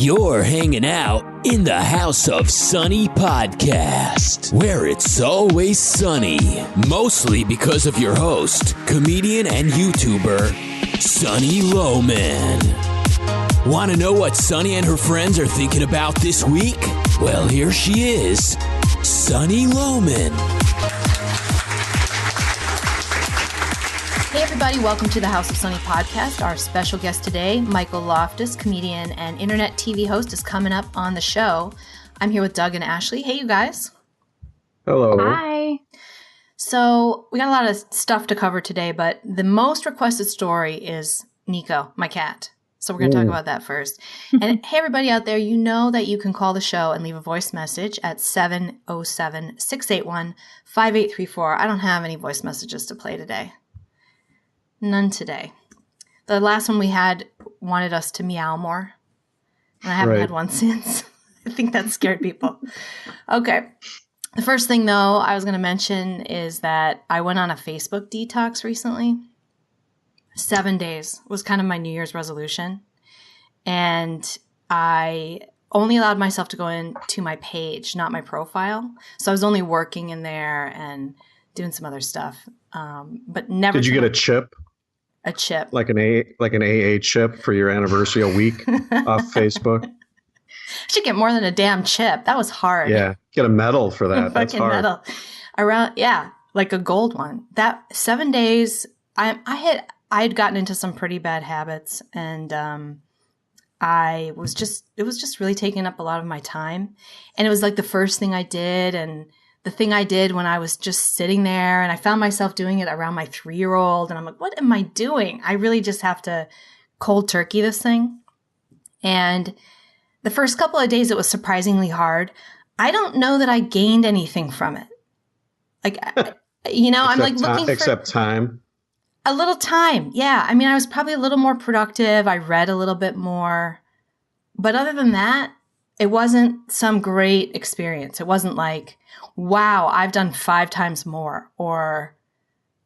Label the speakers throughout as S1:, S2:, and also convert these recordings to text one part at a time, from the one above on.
S1: You're hanging out in the House of Sunny podcast, where it's always sunny, mostly because of your host, comedian and YouTuber, Sunny Loman. Want to know what Sunny and her friends are thinking about this week? Well, here she is, Sunny Loman.
S2: Hey everybody, welcome to the House of Sunny podcast. Our special guest today, Michael Loftus, comedian and internet TV host, is coming up on the show. I'm here with Doug and Ashley. Hey you guys.
S3: Hello.
S2: Hi. So we got a lot of stuff to cover today, but the most requested story is Nico, my cat. So we're going to talk about that first. And hey everybody out there, you know that you can call the show and leave a voice message at 707-681-5834. I don't have any voice messages to play today. None today. The last one we had wanted us to meow more. And I haven't had one since. I think that scared people. Okay. The first thing, though, I was going to mention is that I went on a Facebook detox recently. 7 days was kind of my New Year's resolution. And I only allowed myself to go into my page, not my profile. So I was only working in there and doing some other stuff. But never.
S3: Did you get a chip?
S2: A chip.
S3: Like an AA chip for your anniversary a week off Facebook?
S2: I should get more than a damn chip. That was hard.
S3: Yeah. Get a medal for that. That's hard.
S2: Medal. Like a gold one. That 7 days, I had gotten into some pretty bad habits, and it was just really taking up a lot of my time. And it was like the first thing I did, and the thing I did when I was just sitting there, and I found myself doing it around my 3-year-old, and I'm like, what am I doing? I really just have to cold turkey this thing. And the first couple of days, it was surprisingly hard. I don't know that I gained anything from it. Like, I'm like looking for...
S3: Except time.
S2: A little time, yeah. I mean, I was probably a little more productive. I read a little bit more. But other than that, it wasn't some great experience. It wasn't like, wow, I've done 5 times more, or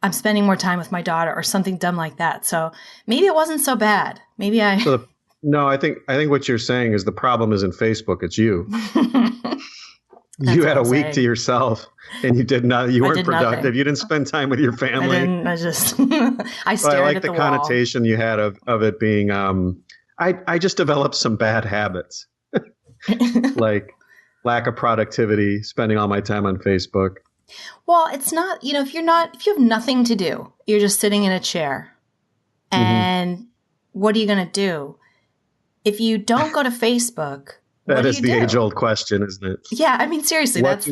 S2: I'm spending more time with my daughter, or something dumb like that. So maybe it wasn't so bad. Maybe I...
S3: No, I think what you're saying is the problem isn't Facebook, it's you. You had a week to yourself, and you weren't productive. Nothing. You didn't spend time with your family.
S2: I stared at the wall.
S3: I like the connotation you had of it being, I just developed some bad habits. Like lack of productivity, spending all my time on Facebook.
S2: Well, it's not, if you have nothing to do, you're just sitting in a chair, and what are you going to do? If you don't go to Facebook,
S3: that is the age-old question, isn't it?
S2: Yeah, I mean, seriously, what do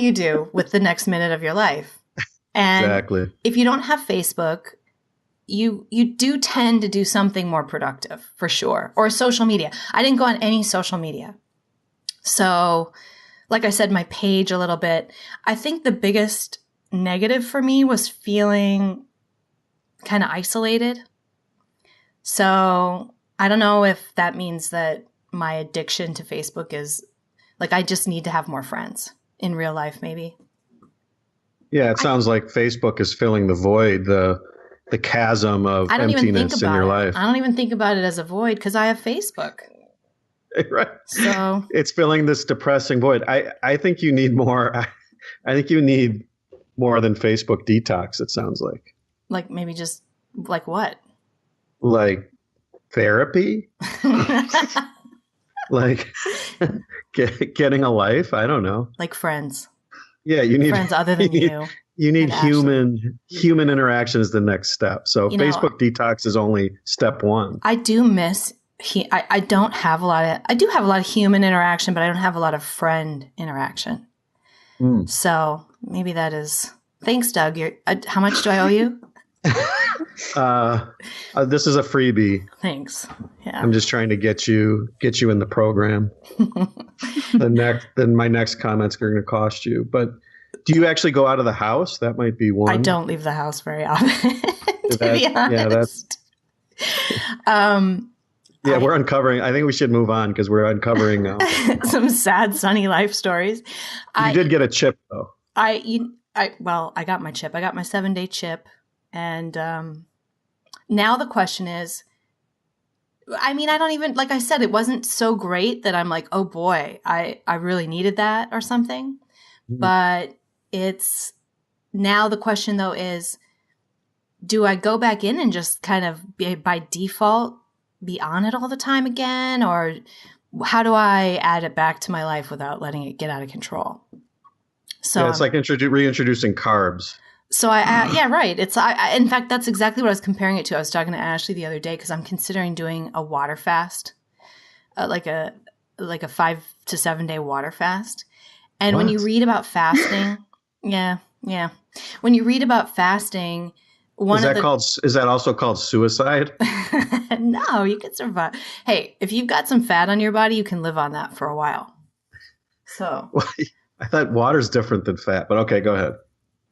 S2: you do with the next minute of your life? And
S3: exactly.
S2: If you don't have Facebook, you do tend to do something more productive, for sure. Or social media. I didn't go on any social media. So, like I said, my page a little bit. I think the biggest negative for me was feeling kind of isolated. So, I don't know if that means that my addiction to Facebook is like I just need to have more friends in real life, maybe.
S3: Yeah, it sounds like Facebook is filling the void, the chasm of emptiness in your life.
S2: I don't even think about it as a void because I have Facebook.
S3: Right.
S2: So
S3: it's filling this depressing void. I think you need more. I think you need more than Facebook detox, it sounds like.
S2: Like maybe just like what?
S3: Like therapy? Like getting a life? I don't know.
S2: Like friends.
S3: Yeah, you need
S2: friends other than you.
S3: You need human interaction is the next step. So Facebook detox is only step 1.
S2: I do miss. I don't have a lot of. I do have a lot of human interaction, but I don't have a lot of friend interaction. So maybe that is. Thanks, Doug. How much do I owe you?
S3: This is a freebie.
S2: Thanks. Yeah.
S3: I'm just trying to get you in the program. Then my next comment's going to cost you. But do you actually go out of the house? That might be one.
S2: I don't leave the house very often, to be honest.
S3: Yeah, we're uncovering. I think we should move on because we're uncovering
S2: some sad, sunny life stories.
S3: You did get a chip, though.
S2: I got my chip. I got my 7-day chip. And now the question is, I mean, I don't even, like I said, it wasn't so great that I'm like, oh boy, I really needed that or something. Mm-hmm. But it's now the question though is, do I go back in and just kind of by default be on it all the time again? Or how do I add it back to my life without letting it get out of control? So
S3: yeah, it's like reintroducing carbs.
S2: So yeah, right. It's in fact, that's exactly what I was comparing it to. I was talking to Ashley the other day because I'm considering doing a water fast, like a 5 to 7 day water fast. And when you read about fasting, yeah. When you read about fasting, is
S3: that also called suicide?
S2: No, you can survive. Hey, if you've got some fat on your body, you can live on that for a while. So
S3: I thought water's different than fat, but okay, go ahead.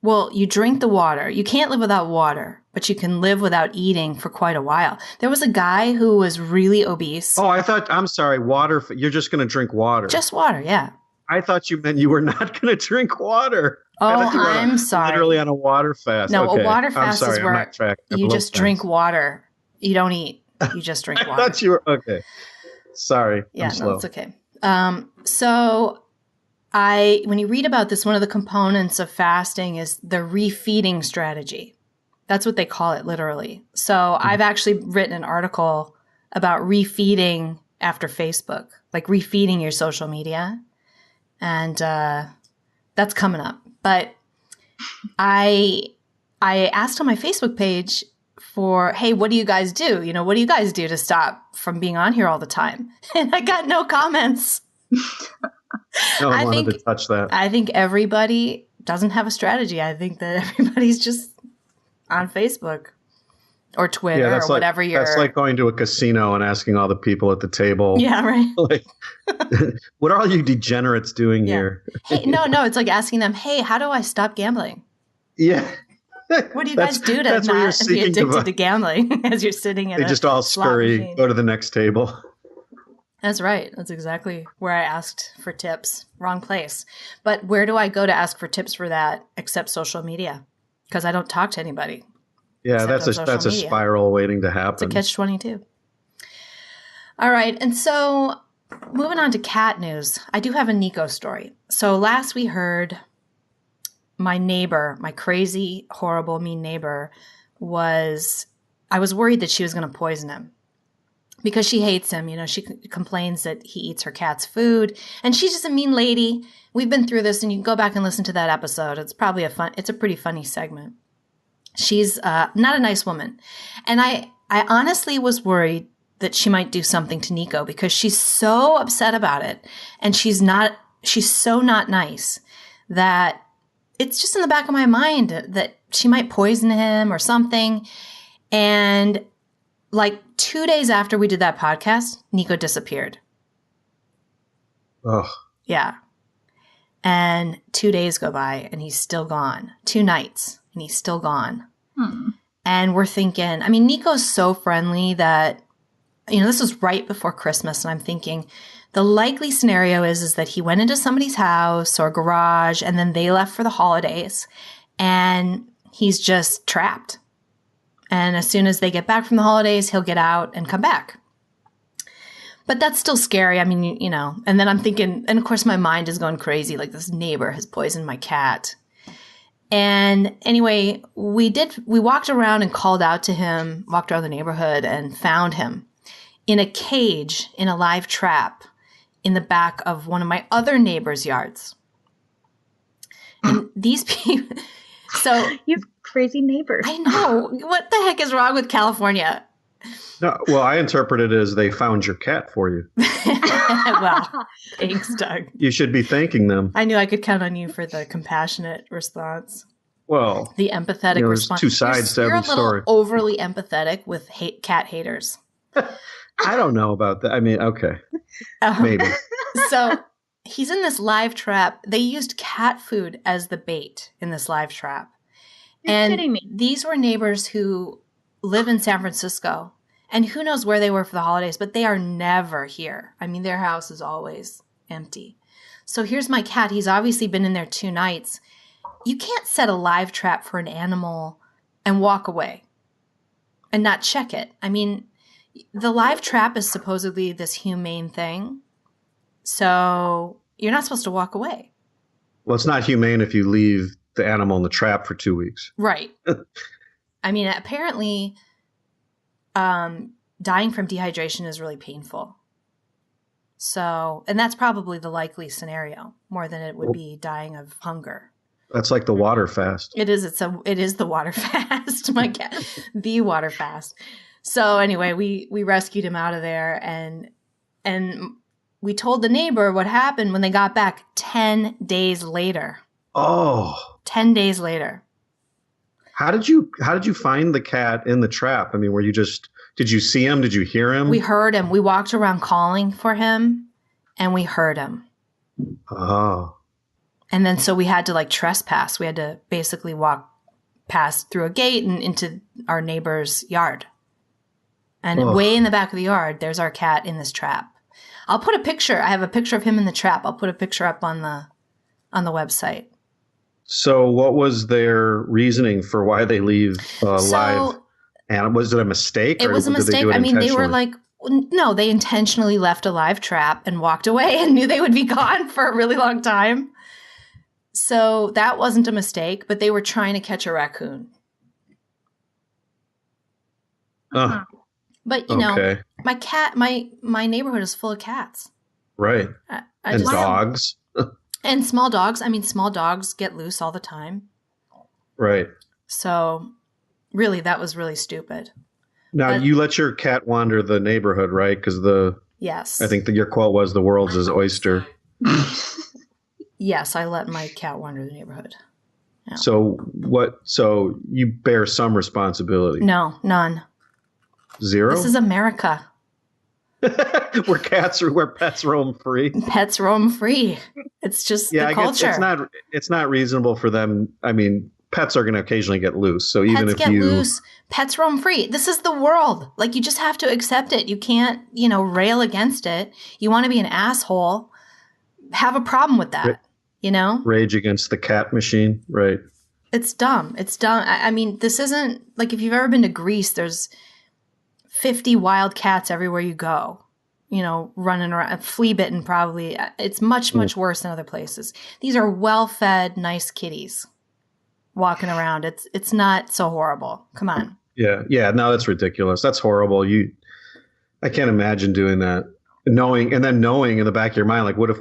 S2: Well, you drink the water. You can't live without water, but you can live without eating for quite a while. There was a guy who was really obese.
S3: Oh, I'm sorry, water. You're just going to drink water.
S2: Just water, yeah.
S3: I thought you meant you were not going to drink water.
S2: Oh, I'm sorry.
S3: Literally on a water fast.
S2: No,
S3: okay.
S2: A water fast is where you just drink water. You don't eat. You just drink water.
S3: I thought you were, okay. Sorry.
S2: Yeah, no, it's okay. So when you read about this, one of the components of fasting is the refeeding strategy. That's what they call it, literally. So I've actually written an article about refeeding after Facebook, like refeeding your social media. And that's coming up. But I asked on my Facebook page for, hey, what do you guys do? What do you guys do to stop from being on here all the time? And I got no comments.
S3: No one wanted to touch that.
S2: I think everybody doesn't have a strategy. I think that everybody's just on Facebook or Twitter or whatever
S3: That's like going to a casino and asking all the people at the table.
S2: Yeah, right.
S3: Like, what are all you degenerates doing here?
S2: Hey, no, it's like asking them, hey, how do I stop gambling?
S3: Yeah.
S2: What do you guys do to not be addicted to gambling as you're sitting in
S3: They just all scurry, go to the next table.
S2: That's right. That's exactly where I asked for tips. Wrong place. But where do I go to ask for tips for that except social media? Because I don't talk to anybody.
S3: Yeah, that's a spiral waiting to happen.
S2: It's a catch-22. All right. And so moving on to cat news, I do have a Nico story. So last we heard my neighbor, my crazy, horrible, mean neighbor, I was worried that she was going to poison him. Because she hates him, she complains that he eats her cat's food, and she's just a mean lady. We've been through this, and you can go back and listen to that episode. It's probably it's a pretty funny segment. She's not a nice woman, and I honestly was worried that she might do something to Nico because she's so upset about it, and she's so not nice that it's just in the back of my mind that she might poison him or something, and like 2 days after we did that podcast, Nico disappeared.
S3: Oh.
S2: Yeah. And 2 days go by and he's still gone. 2 nights and he's still gone. And we're thinking, I mean, Nico's so friendly that, this was right before Christmas. And I'm thinking the likely scenario is that he went into somebody's house or garage and then they left for the holidays and he's just trapped. And as soon as they get back from the holidays, he'll get out and come back. But that's still scary. I mean, and then I'm thinking, and of course my mind is going crazy. Like this neighbor has poisoned my cat. And anyway, we walked around and called out to him, walked around the neighborhood and found him in a cage, in a live trap in the back of one of my other neighbors' yards. And these people, so
S4: you have crazy neighbors.
S2: I know. What the heck is wrong with California?
S3: No, well, I interpret it as they found your cat for you.
S2: Well, thanks, Doug.
S3: You should be thanking them.
S2: I knew I could count on you for the compassionate response.
S3: Well,
S2: the empathetic response.
S3: There's 2 sides to every story.
S2: You're a little overly empathetic with cat haters.
S3: I don't know about that. I mean, okay. Maybe.
S2: So he's in this live trap. They used cat food as the bait in this live trap.
S4: You're kidding me.
S2: These were neighbors who live in San Francisco. And who knows where they were for the holidays, but they are never here. I mean, their house is always empty. So here's my cat. He's obviously been in there 2 nights. You can't set a live trap for an animal and walk away and not check it. I mean, the live trap is supposedly this humane thing. So you're not supposed to walk away.
S3: Well, it's not humane if you leave the animal in the trap for 2 weeks.
S2: Right. I mean, apparently, dying from dehydration is really painful. So, and that's probably the likely scenario more than it would be dying of hunger.
S3: That's like the water fast.
S2: It is. It is the water fast. My cat, the water fast. So anyway, we rescued him out of there, and we told the neighbor what happened when they got back 10 days later.
S3: Oh.
S2: 10 days later.
S3: How did you find the cat in the trap? I mean, did you see him? Did you hear him?
S2: We heard him. We walked around calling for him, and we heard him.
S3: Oh.
S2: And then so we had to like trespass. We had to basically walk past through a gate and into our neighbor's yard. And way in the back of the yard, there's our cat in this trap. I'll put a picture. I have a picture of him in the trap. I'll put a picture up on the website.
S3: So what was their reasoning for why they leave live? And was it a mistake?
S2: It was a mistake. I mean, they were like, no, they intentionally left a live trap and walked away and knew they would be gone for a really long time. So that wasn't a mistake, but they were trying to catch a raccoon. But you know, my neighborhood is full of cats.
S3: Right. And dogs.
S2: And small dogs. I mean, small dogs get loose all the time.
S3: Right.
S2: So really, that was really stupid.
S3: Now, you let your cat wander the neighborhood, right? Because
S2: yes,
S3: I think your quote was, "The world's his oyster."
S2: Yes, I let my cat wander the neighborhood. Yeah.
S3: So you bear some responsibility?
S2: No, none.
S3: Zero?
S2: This is America.
S3: where pets roam free.
S2: Pets roam free. It's just the culture.
S3: It's not reasonable for them. I mean, pets are going to occasionally get loose. So even if
S2: loose, pets roam free. This is the world. Like, you just have to accept it. You can't, rail against it. You want to be an asshole, have a problem with that, Rage
S3: against the cat machine, right?
S2: It's dumb. It's dumb. I mean, this isn't, like, if you've ever been to Greece, there's 50 wild cats everywhere you go, running around, flea bitten probably. It's much, much worse than other places. These are well-fed, nice kitties walking around. It's not so horrible. Come on.
S3: Yeah. No, that's ridiculous. That's horrible. I can't imagine doing that. Knowing in the back of your mind, like, what if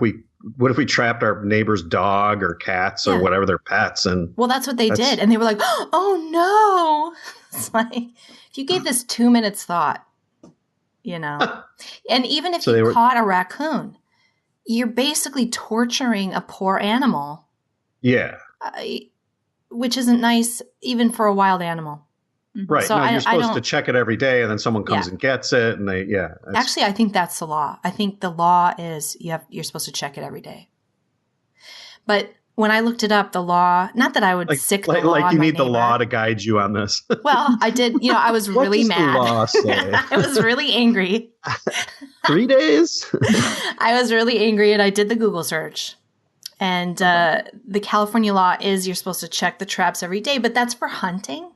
S3: we trapped our neighbor's dog or cats or whatever, their pets? And
S2: well, that's what they did. And they were like, oh no. It's like, if you gave this 2 minutes thought, and even if you caught a raccoon, you're basically torturing a poor animal.
S3: Yeah.
S2: Which isn't nice even for a wild animal.
S3: Right. So you're supposed to check it every day, and then someone comes and gets it, and
S2: Actually, I think that's the law. I think the law is you're supposed to check it every day. But when I looked it up, the law, not that I would sick the law
S3: like you need
S2: the
S3: law to guide you on this.
S2: Well, I did. I was really mad.
S3: The law say?
S2: I was really angry.
S3: 3 days?
S2: I was really angry, and I did the Google search. And the California law is you're supposed to check the traps every day, but that's for hunting.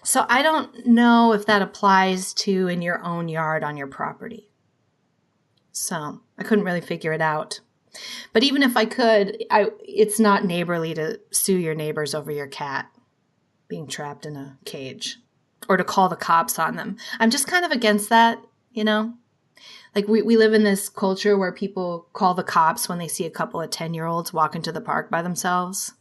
S2: So I don't know if that applies to in your own yard on your property. So I couldn't really figure it out. But even if I could, it's not neighborly to sue your neighbors over your cat being trapped in a cage or to call the cops on them. I'm just kind of against that, Like we live in this culture where people call the cops when they see a couple of 10-year-olds walk into the park by themselves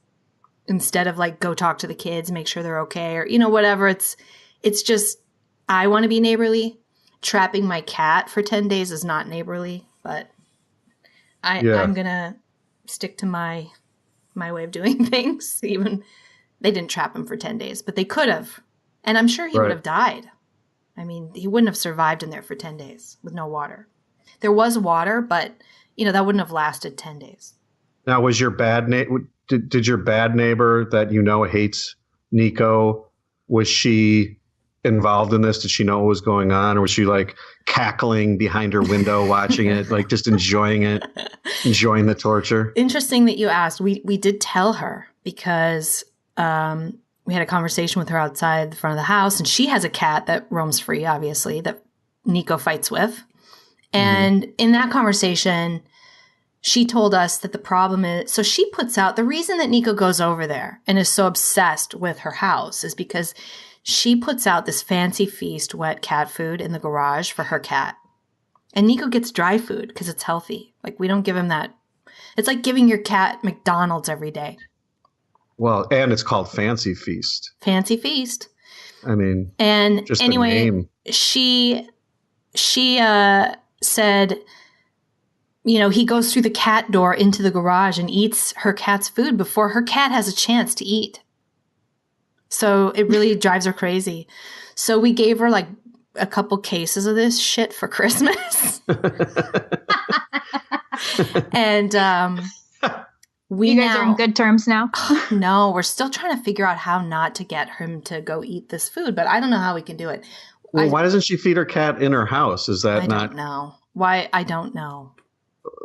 S2: instead of like go talk to the kids, make sure they're okay or, whatever. It's just, I want to be neighborly. Trapping my cat for 10 days is not neighborly, but I'm going to stick to my way of doing things. Even they didn't trap him for 10 days, but they could have. And I'm sure he would have died. I mean, he wouldn't have survived in there for 10 days with no water. There was water, but, that wouldn't have lasted 10 days.
S3: Now, was your did your bad neighbor that hates Nico, was she involved in this? Did she know what was going on? Or was she like cackling behind her window watching it, like just enjoying it, enjoying the torture?
S2: Interesting that you asked. We did tell her because we had a conversation with her outside the front of the house, and she has a cat that roams free, obviously, that Nico fights with. And in that conversation, she told us that the problem is, so she puts out, the reason that Nico goes over there and is so obsessed with her house is because she puts out this fancy feast wet cat food in the garage for her cat. And Nico gets dry food because it's healthy. Like, we don't give him that. It's like giving your cat McDonald's every day.
S3: Well, and it's called Fancy Feast.
S2: Fancy Feast.
S3: I mean,
S2: and
S3: just
S2: anyway,
S3: the name.
S2: she said, you know, he goes through the cat door into the garage and eats her cat's food before her cat has a chance to eat. So it really drives her crazy. So we gave her like a couple cases of this shit for Christmas. And
S4: you guys are in good terms now?
S2: No, we're still trying to figure out how not to get him to go eat this food, but I don't know how we can do it.
S3: Well, why doesn't she feed her cat in her house? Is that not?
S2: I don't know. Why? I don't know.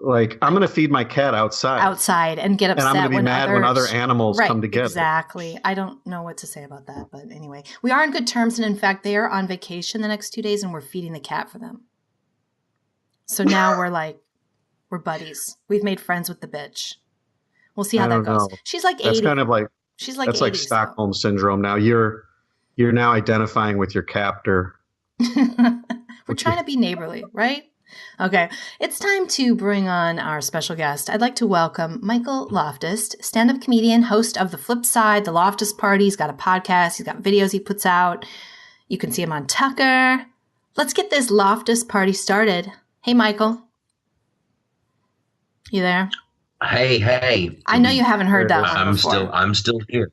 S3: Like, I'm going to feed my cat outside.
S2: Outside and get upset.
S3: And I'm going to be mad when other animals come together.
S2: Exactly. I don't know what to say about that. But anyway, we are in good terms. And in fact, they are on vacation the next 2 days and we're feeding the cat for them. So now we're buddies. We've made friends with the bitch. We'll see how that goes. She's like 80.
S3: That's kind of like,
S2: she's like
S3: that's
S2: 80,
S3: like Stockholm syndrome. Now you're now identifying with your captor.
S2: We're trying to be neighborly, right? Okay, it's time to bring on our special guest. I'd like to welcome Michael Loftus, stand-up comedian, host of The Flip Side, The Loftus Party. He's got a podcast. He's got videos he puts out. You can see him on Tucker. Let's get this Loftus Party started. Hey, Michael. You there?
S5: Hey.
S2: I know you haven't heard that one before.
S5: I'm still here.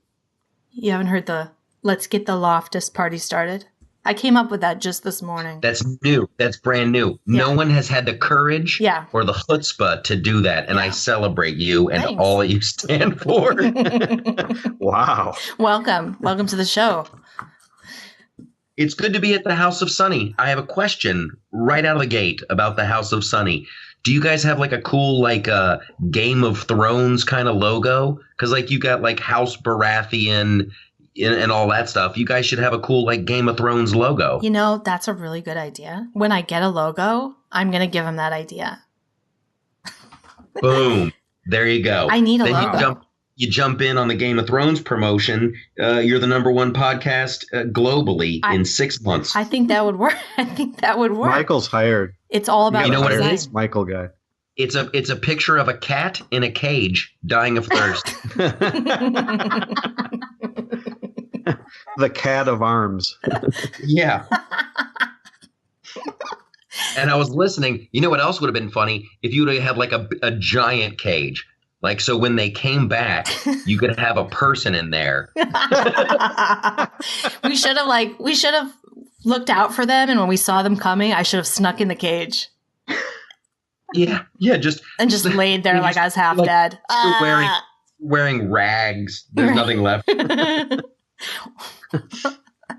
S2: You haven't heard the Let's Get the Loftus Party Started? I came up with that just this morning.
S5: That's new. That's brand new.
S2: Yeah.
S5: No one has had the courage or the chutzpah to do that. And I celebrate you and all that you stand for.
S3: Wow.
S2: Welcome to the show.
S5: It's good to be at the House of Sunny. I have a question right out of the gate about the House of Sunny. Do you guys have like a cool like Game of Thrones kind of logo? Because like you got like House Baratheon and all that stuff. You guys should have a cool like Game of Thrones logo.
S2: You know, that's a really good idea. When I get a logo, I'm going to give him that idea.
S5: Boom. There you go.
S2: I need a logo.
S5: You jump in on the Game of Thrones promotion. You're the #1 podcast globally in 6 months.
S2: I think that would work.
S3: Michael's hired.
S2: It's all about
S5: what it is?
S3: Michael guy.
S5: It's a picture of a cat in a cage dying of thirst.
S3: The cat of arms.
S5: Yeah. And I was listening. You know what else would have been funny? If you would have had like a giant cage. Like, so when they came back, you could have a person in there.
S2: We should have looked out for them. And when we saw them coming, I should have snuck in the cage.
S5: Yeah. Just
S2: laid there like I was half dead.
S5: Wearing rags. There's nothing left.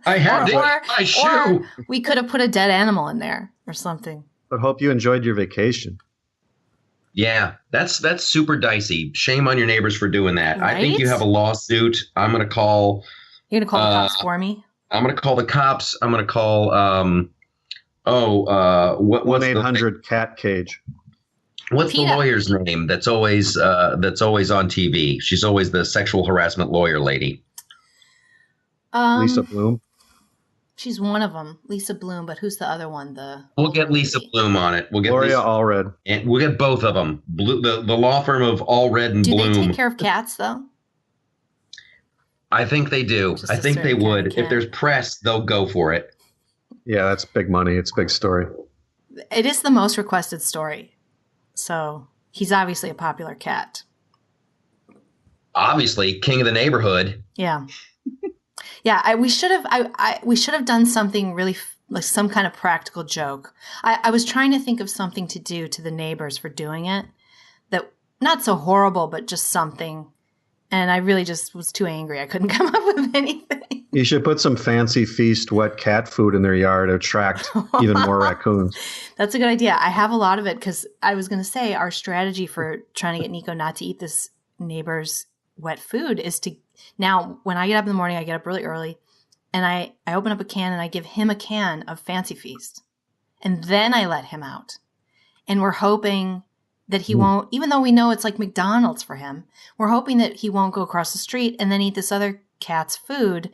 S5: I had my shoe.
S2: Or we could have put a dead animal in there or something.
S3: But hope you enjoyed your vacation.
S5: Yeah, that's super dicey. Shame on your neighbors for doing that.
S2: Right?
S5: I think you have a lawsuit. I'm going to call.
S2: You're going to call the cops for me?
S5: I'm going to call the cops. I'm going to call. What's
S3: 1-800 cat cage.
S5: What's the lawyer's name? That's always on TV. She's always the sexual harassment lawyer lady.
S3: Lisa Bloom.
S2: She's one of them, Lisa Bloom. But who's the other one?
S5: We'll get Lisa Bloom on it. We'll get
S3: Gloria Allred.
S5: And we'll get both of them. The law firm of Allred and Bloom.
S2: Do they take care of cats though?
S5: I think they do. I think they would. If there's press, they'll go for it.
S3: Yeah, that's big money. It's a big story.
S2: It is the most requested story. So he's obviously a popular cat.
S5: Obviously, king of the neighborhood.
S2: Yeah. Yeah, we should have done something really like some kind of practical joke. I was trying to think of something to do to the neighbors for doing it that not so horrible, but just something. And I really just was too angry. I couldn't come up with anything.
S3: You should put some Fancy Feast wet cat food in their yard to attract even more raccoons.
S2: That's a good idea. I have a lot of it because I was going to say our strategy for trying to get Nico not to eat this neighbor's wet food is to now when I get up in the morning, I get up really early and I open up a can and I give him a can of Fancy Feast. and then I let him out. And we're hoping that he won't, even though we know it's like McDonald's for him, we're hoping that he won't go across the street and then eat this other cat's food.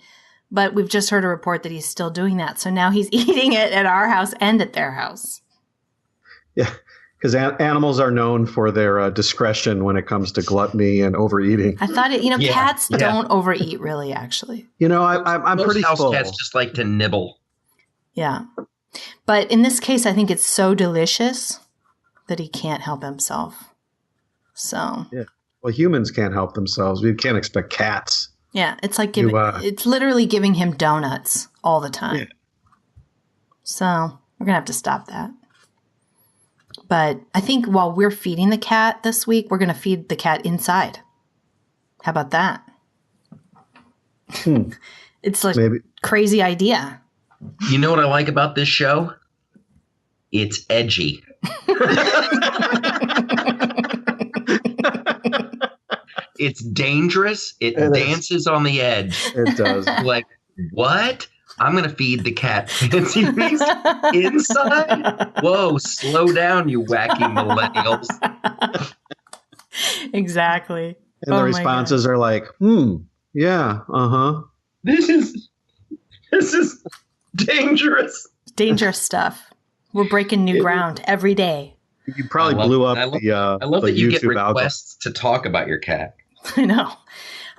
S2: But we've just heard a report that he's still doing that. So now he's eating it at our house and at their house.
S3: Yeah, because animals are known for their discretion when it comes to gluttony and overeating.
S2: I thought cats don't overeat, really, actually.
S3: I'm
S5: Most
S3: pretty
S5: house
S3: full.
S5: cats just like to nibble.
S2: Yeah. But in this case, I think it's so delicious that he can't help himself. So.
S3: Yeah. Well, humans can't help themselves. We can't expect cats.
S2: Yeah, it's like it's literally giving him donuts all the time. Yeah. So we're going to have to stop that. But I think while we're feeding the cat this week, we're going to feed the cat inside. How about that? It's like a crazy idea.
S5: You know what I like about this show? It's edgy. It's dangerous. It dances on the edge.
S3: It does.
S5: Like, what? I'm going to feed the cat fancy feast inside? Whoa, slow down, you wacky millennials.
S2: Exactly.
S3: And the responses are like, yeah, uh-huh.
S5: This is dangerous.
S2: Dangerous stuff. We're breaking new ground every day.
S3: You probably blew up
S5: I love that you
S3: YouTube
S5: get requests to talk about your cat.
S2: I know.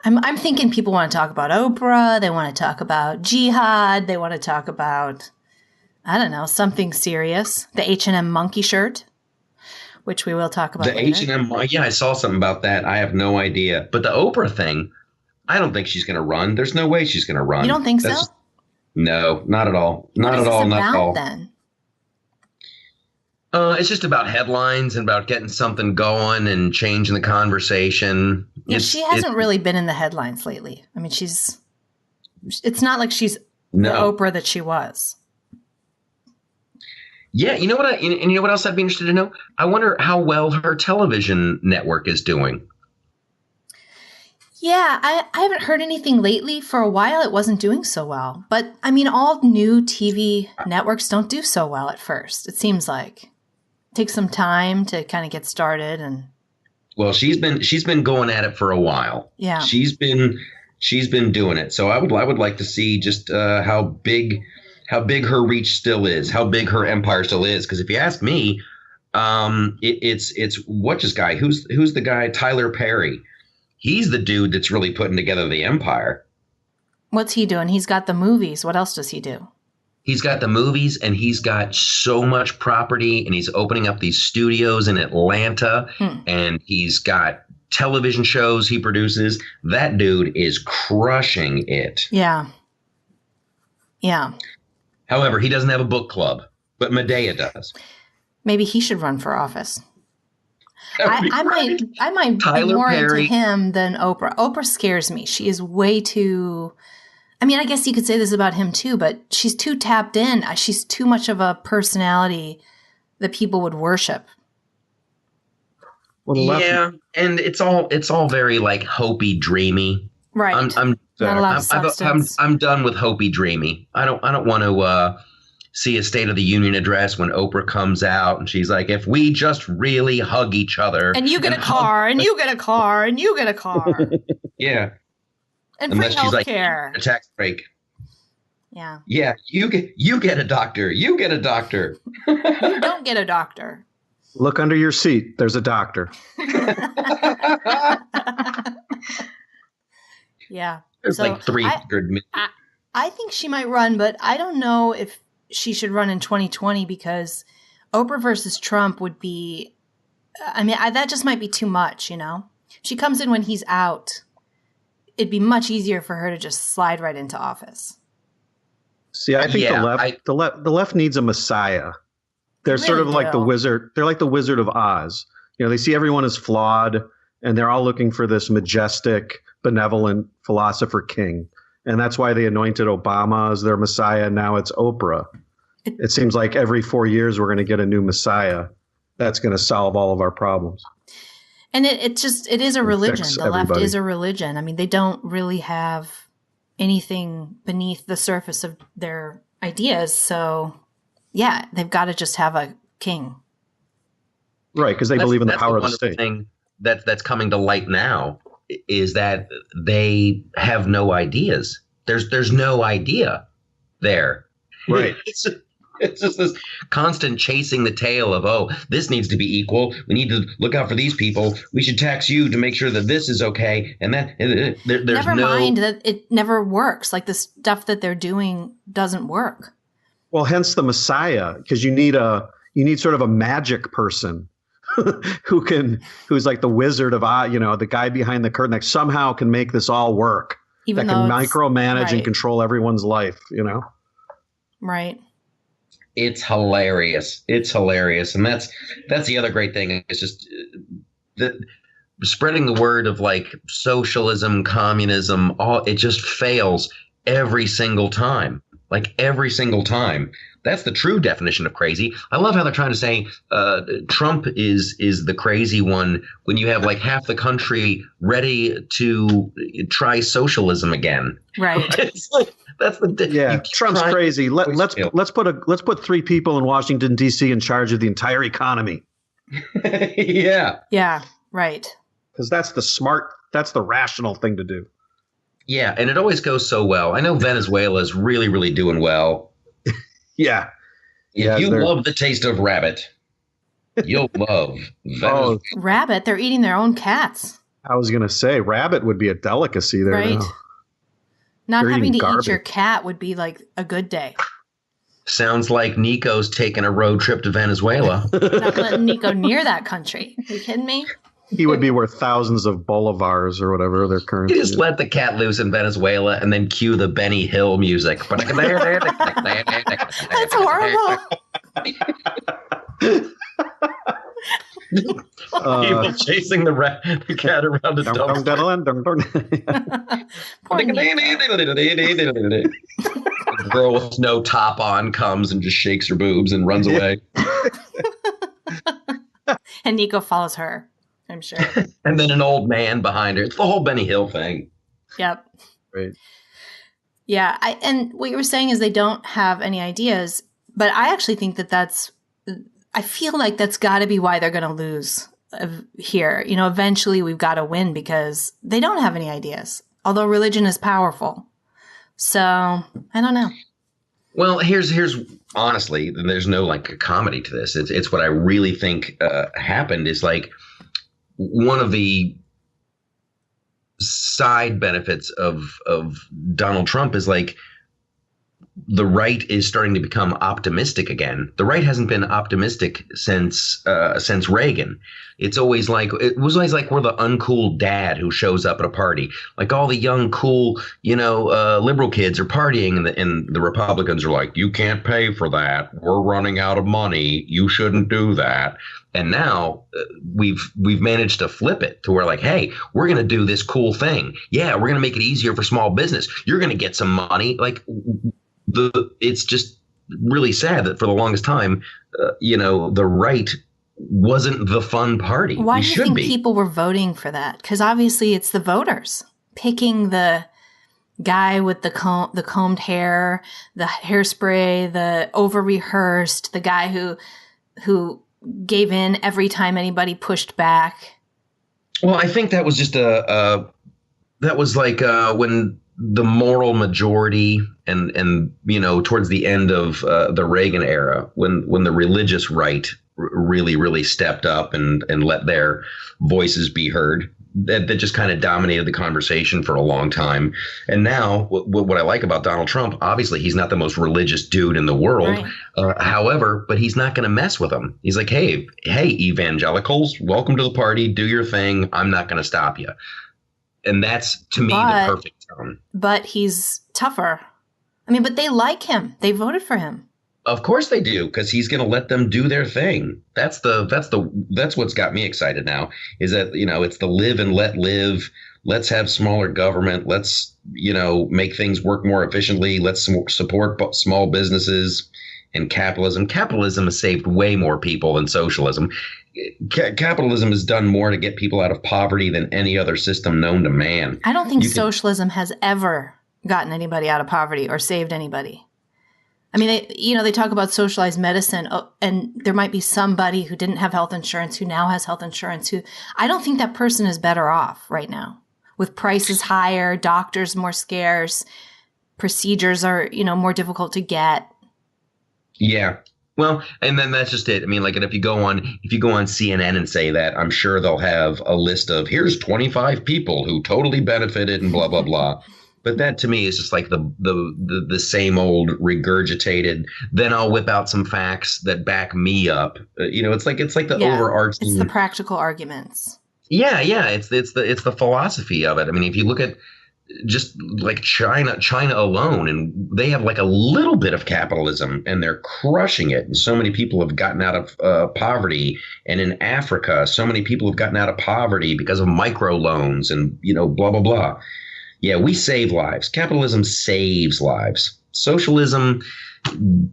S2: I'm thinking people want to talk about Oprah. They want to talk about jihad. They want to talk about, I don't know, something serious. The H&M monkey shirt, which we will talk about later.
S5: H&M, yeah, I saw something about that. I have no idea. But the Oprah thing, I don't think she's going to run. There's no way she's going to run.
S2: You don't think so?
S5: No, not at all. Not at all. Not at all. Then? It's just about headlines and about getting something going and changing the conversation.
S2: Yeah, she hasn't really been in the headlines lately. I mean, it's not like she's the Oprah that she was.
S5: Yeah, you know what? And you know what else I'd be interested to know? I wonder how well her television network is doing.
S2: Yeah, I haven't heard anything lately. For a while, it wasn't doing so well. But, I mean, all new TV networks don't do so well at first, it seems like. Takes some time to kind of get started. And
S5: well, she's been going at it for a while.
S2: Yeah,
S5: she's been doing it. So I would like to see just how big her reach still is, how big her empire still is. Because if you ask me, it's what's this guy? Who's the guy? Tyler Perry. He's the dude that's really putting together the empire.
S2: What's he doing? He's got the movies. What else does he do?
S5: He's got the movies, and he's got so much property, and he's opening up these studios in Atlanta, and he's got television shows he produces. That dude is crushing it.
S2: Yeah. Yeah.
S5: However, he doesn't have a book club, but Medea does.
S2: Maybe he should run for office. I might be more into him than Oprah. Oprah scares me. She is way too... I mean, I guess you could say this about him too, but she's too tapped in. She's too much of a personality that people would worship.
S5: Well, yeah, and it's all very like hopey, dreamy.
S2: Right.
S5: I'm
S2: not a lot of substance.
S5: I'm done with hopey, dreamy. I don't want to see a State of the Union address when Oprah comes out and she's like, if we just really hug each other,
S2: and you get a car, and you get a car, and you get a car.
S5: Yeah.
S2: And free health care.
S5: Like, a tax break.
S2: Yeah.
S5: Yeah. You get a doctor. You get a doctor.
S2: You don't get a doctor.
S3: Look under your seat. There's a doctor.
S2: Yeah.
S5: There's like 300 million.
S2: I think she might run, but I don't know if she should run in 2020 because Oprah versus Trump would be, I mean, that just might be too much, you know? She comes in when he's out. It'd be much easier for her to just slide right into office.
S3: See, I think the left needs a messiah. They're sort of like the wizard. They're like the Wizard of Oz. You know, they see everyone as flawed, and they're all looking for this majestic, benevolent philosopher king. And that's why they anointed Obama as their messiah. Now it's Oprah. It seems like every 4 years we're going to get a new messiah that's going to solve all of our problems.
S2: And it is a religion. The left is a religion. I mean, they don't really have anything beneath the surface of their ideas. So yeah, they've got to just have a king.
S3: Right, because they believe in the power of the state.
S5: Thing that's coming to light now is that they have no ideas. There's no idea there.
S3: Right.
S5: It's just this constant chasing the tail of, oh, this needs to be equal. We need to look out for these people. We should tax you to make sure that this is okay. And that there's
S2: never mind that it never works. Like the stuff that they're doing doesn't work.
S3: Well, hence the Messiah, because you need sort of a magic person who's like the Wizard of Oz, the guy behind the curtain that somehow can make this all work. Even that can micromanage and control everyone's life,
S2: Right.
S5: It's hilarious. It's hilarious. And that's the other great thing. It's just spreading the word of like socialism, communism, it just fails every single time. Like every single time. That's the true definition of crazy. I love how they're trying to say Trump is the crazy one when you have like half the country ready to try socialism again.
S2: Right.
S5: It's like, that's the
S3: Trump's crazy. Let's put 3 people in Washington D.C. in charge of the entire economy.
S5: Yeah.
S2: Yeah. Right.
S3: Because that's the rational thing to do.
S5: Yeah, and it always goes so well. I know Venezuela is really, really doing well.
S3: Yeah.
S5: If you love the taste of rabbit, you'll love Venezuela.
S2: Rabbit? They're eating their own cats.
S3: I was going to say, rabbit would be a delicacy there.
S2: Right.
S3: Now.
S2: Not having to eat your cat would be like a good day.
S5: Sounds like Nico's taking a road trip to Venezuela.
S2: Not letting Nico near that country. Are you kidding me?
S3: He would be worth thousands of bolivars or whatever their currency.
S5: You just let the cat loose in Venezuela and then cue the Benny Hill music.
S2: That's horrible.
S5: People chasing the cat around a dumpster. Girl with no top on comes and just shakes her boobs and runs away.
S2: And Nico follows her. I'm sure.
S5: And then an old man behind her. It's the whole Benny Hill thing.
S2: Yep.
S3: Right.
S2: Yeah. And what you were saying is they don't have any ideas, but I actually think I feel like that's got to be why they're going to lose here. Eventually we've got to win because they don't have any ideas, although religion is powerful. So I don't know.
S5: Well, here's honestly, there's no like comedy to this. It's what I really think happened is like, one of the side benefits of Donald Trump is like the right is starting to become optimistic again. The right hasn't been optimistic since Reagan. It was always like we're the uncool dad who shows up at a party. Like all the young, cool, liberal kids are partying, and the Republicans are like, you can't pay for that. We're running out of money. You shouldn't do that. And now we've managed to flip it to where like, hey, we're going to do this cool thing. Yeah, we're going to make it easier for small business. You're going to get some money. Like it's just really sad that for the longest time, the right wasn't the fun party.
S2: Why do you think people were voting for that? Because obviously it's the voters picking the guy with the combed hair, the hairspray, the over-rehearsed, the guy who gave in every time anybody pushed back.
S5: Well, I think that was just that was like when the moral majority and towards the end of the Reagan era, when the religious right really, really stepped up and let their voices be heard. That just kind of dominated the conversation for a long time. And now what I like about Donald Trump, obviously he's not the most religious dude in the world. Right. However, but he's not going to mess with them. He's like, hey, evangelicals, welcome to the party. Do your thing. I'm not going to stop you. And that's, to me, the perfect tone.
S2: But he's tougher. I mean, but they like him. They voted for him.
S5: Of course they do, because he's going to let them do their thing. That's what's got me excited now. Is that it's the live and let live. Let's have smaller government. Let's make things work more efficiently. Let's support small businesses and capitalism. Capitalism has saved way more people than socialism. Capitalism has done more to get people out of poverty than any other system known to man.
S2: I don't think socialism has ever gotten anybody out of poverty or saved anybody. I mean, they talk about socialized medicine, and there might be somebody who didn't have health insurance who now has health insurance who I don't think that person is better off right now with prices higher, doctors more scarce, procedures are, more difficult to get.
S5: Yeah. Well, and then that's just it. I mean, like, and if you go on CNN and say that, I'm sure they'll have a list of here's 25 people who totally benefited and blah, blah, blah. But that to me is just like the same old regurgitated. Then I'll whip out some facts that back me up. It's like the overarching.
S2: It's the practical arguments.
S5: Yeah. It's the philosophy of it. I mean, if you look at just like China alone, and they have like a little bit of capitalism and they're crushing it. And so many people have gotten out of poverty. And in Africa, so many people have gotten out of poverty because of microloans and, blah, blah, blah. Yeah, we save lives. Capitalism saves lives. Socialism,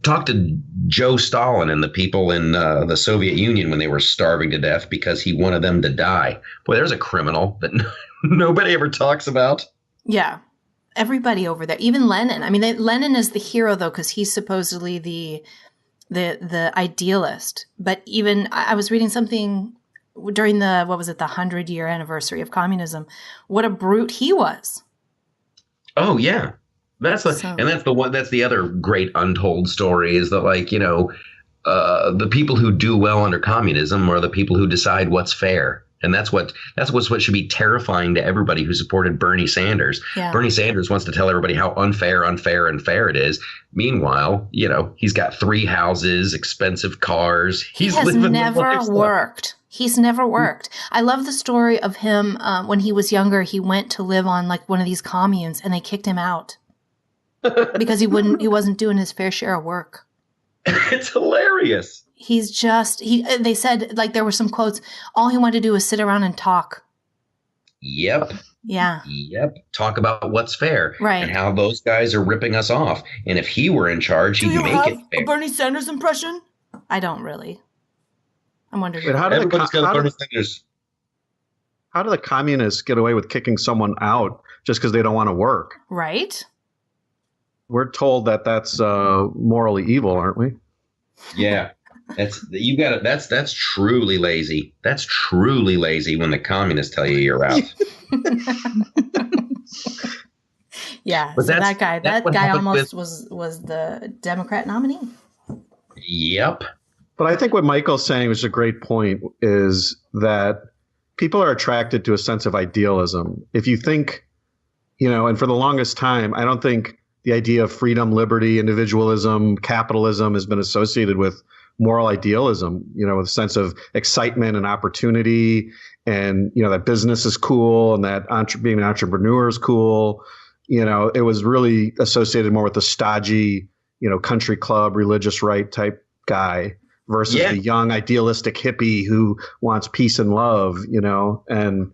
S5: talk to Joe Stalin and the people in the Soviet Union when they were starving to death because he wanted them to die. Boy, there's a criminal that nobody ever talks about.
S2: Yeah, everybody over there, even Lenin. I mean, Lenin is the hero though, because he's supposedly the idealist. But even I was reading something during the 100-year anniversary of communism. What a brute he was.
S5: Oh yeah, that's the other great untold story is that the people who do well under communism are the people who decide what's fair. And that's what should be terrifying to everybody who supported Bernie Sanders. Yeah. Bernie Sanders wants to tell everybody how unfair it is. Meanwhile, he's got 3 houses, expensive cars. He's never
S2: worked. He's never worked. I love the story of him when he was younger. He went to live on like one of these communes, and they kicked him out because he wasn't doing his fair share of work.
S5: It's hilarious.
S2: They said, like, there were some quotes, all he wanted to do was sit around and talk.
S5: Yep.
S2: Yeah.
S5: Yep. Talk about what's fair.
S2: Right.
S5: And how those guys are ripping us off. And if he were in charge, he'd make it fair. Do you have
S2: a Bernie Sanders impression? I don't really. I'm wondering.
S3: But how do the communists get away with kicking someone out just because they don't want to work?
S2: Right.
S3: We're told that that's morally evil, aren't we?
S5: Yeah. That's truly lazy. That's truly lazy when the communists tell you you're out.
S2: Yeah. But so that guy almost was the Democrat nominee.
S5: Yep.
S3: But I think what Michael's saying, which is a great point, is that people are attracted to a sense of idealism. If you think, and for the longest time, I don't think the idea of freedom, liberty, individualism, capitalism has been associated with moral idealism, with a sense of excitement and opportunity, and, that business is cool and that being an entrepreneur is cool. It was really associated more with the stodgy, country club, religious right type guy versus the young idealistic hippie who wants peace and love, and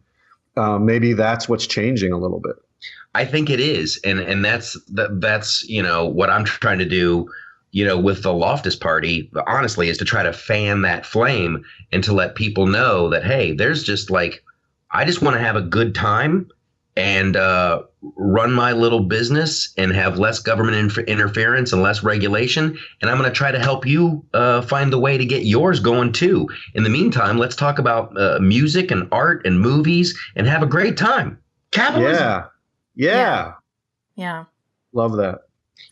S3: maybe that's what's changing a little bit.
S5: I think it is. And that's what I'm trying to do, with the Loftus party, honestly, is to try to fan that flame and to let people know that, hey, there's just I just want to have a good time and run my little business and have less government interference and less regulation. And I'm going to try to help you find the way to get yours going, too. In the meantime, let's talk about music and art and movies and have a great time. Capitalism.
S3: Yeah. Love that.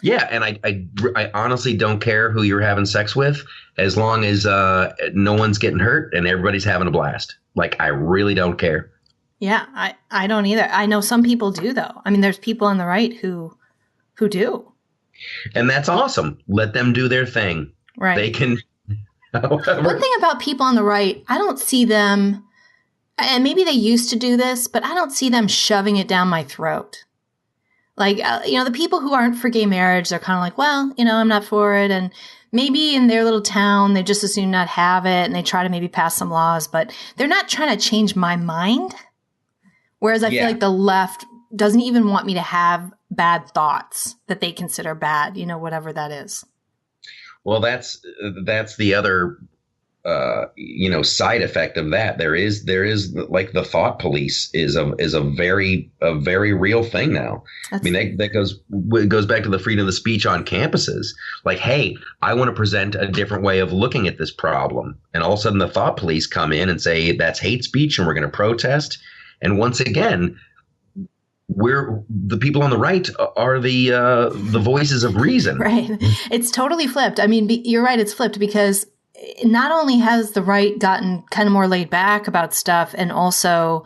S5: Yeah, and I honestly don't care who you're having sex with as long as no one's getting hurt and everybody's having a blast. I really don't care.
S2: Yeah, I don't either. I know some people do, though. I mean, there's people on the right who do.
S5: And that's awesome. Let them do their thing.
S2: Right.
S5: They can.
S2: One thing about people on the right, I don't see them, and maybe they used to do this, but I don't see them shoving it down my throat. The people who aren't for gay marriage, they're kind of like, well, I'm not for it. And maybe in their little town, they just assume not have it. And they try to maybe pass some laws, but they're not trying to change my mind. Whereas I feel like the left doesn't even want me to have bad thoughts that they consider bad, whatever that is.
S5: Well, that's the other side effect of that. There is like the thought police is a very real thing now. I mean, that goes back to the freedom of speech on campuses. Like, hey, I want to present a different way of looking at this problem. And all of a sudden the thought police come in and say that's hate speech and we're going to protest. And once again, the people on the right are the voices of reason.
S2: Right. It's totally flipped. I mean, you're right. It's flipped because not only has the right gotten kind of more laid back about stuff and also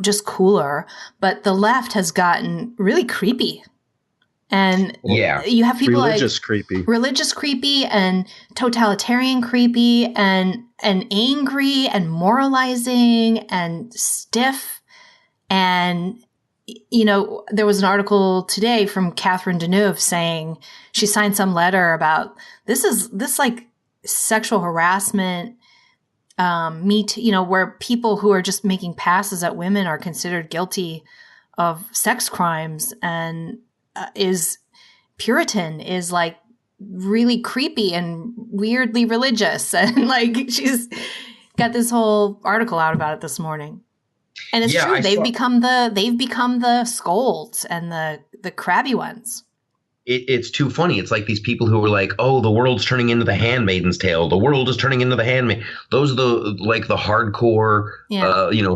S2: just cooler, but the left has gotten really creepy. And you have people religious creepy and totalitarian creepy and angry and moralizing and stiff. And, there was an article today from Catherine Deneuve saying she signed some letter about this like sexual harassment, where people who are just making passes at women are considered guilty of sex crimes, and is Puritan, is like really creepy and weirdly religious. And like, she's got this whole article out about it this morning. And it's true. They've become the scolds and the crabby ones.
S5: It's too funny. It's like these people who are like, oh, the world's turning into the Handmaid's Tale. The world is turning into the Handmaid. Those are the hardcore,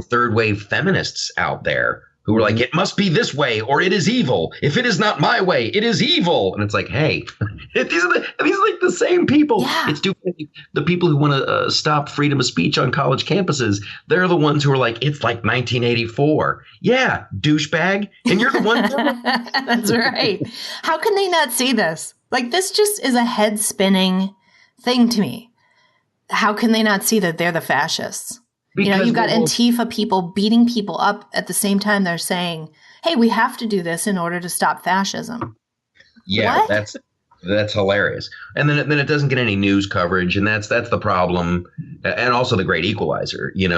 S5: third wave feminists out there who are like, it must be this way or it is evil. If it is not my way, it is evil. And it's like, hey, these are like the same people. Yeah. It's too funny. The people who want to stop freedom of speech on college campuses, they're the ones who are like, it's like 1984. Yeah, douchebag. And you're the one.
S2: That's right. How can they not see this? Like, this just is a head spinning thing to me. How can they not see that they're the fascists? Because you've got Antifa people beating people up at the same time they're saying, hey, we have to do this in order to stop fascism.
S5: Yeah, what? That's hilarious. And then it doesn't get any news coverage. And that's the problem. And also the great equalizer, it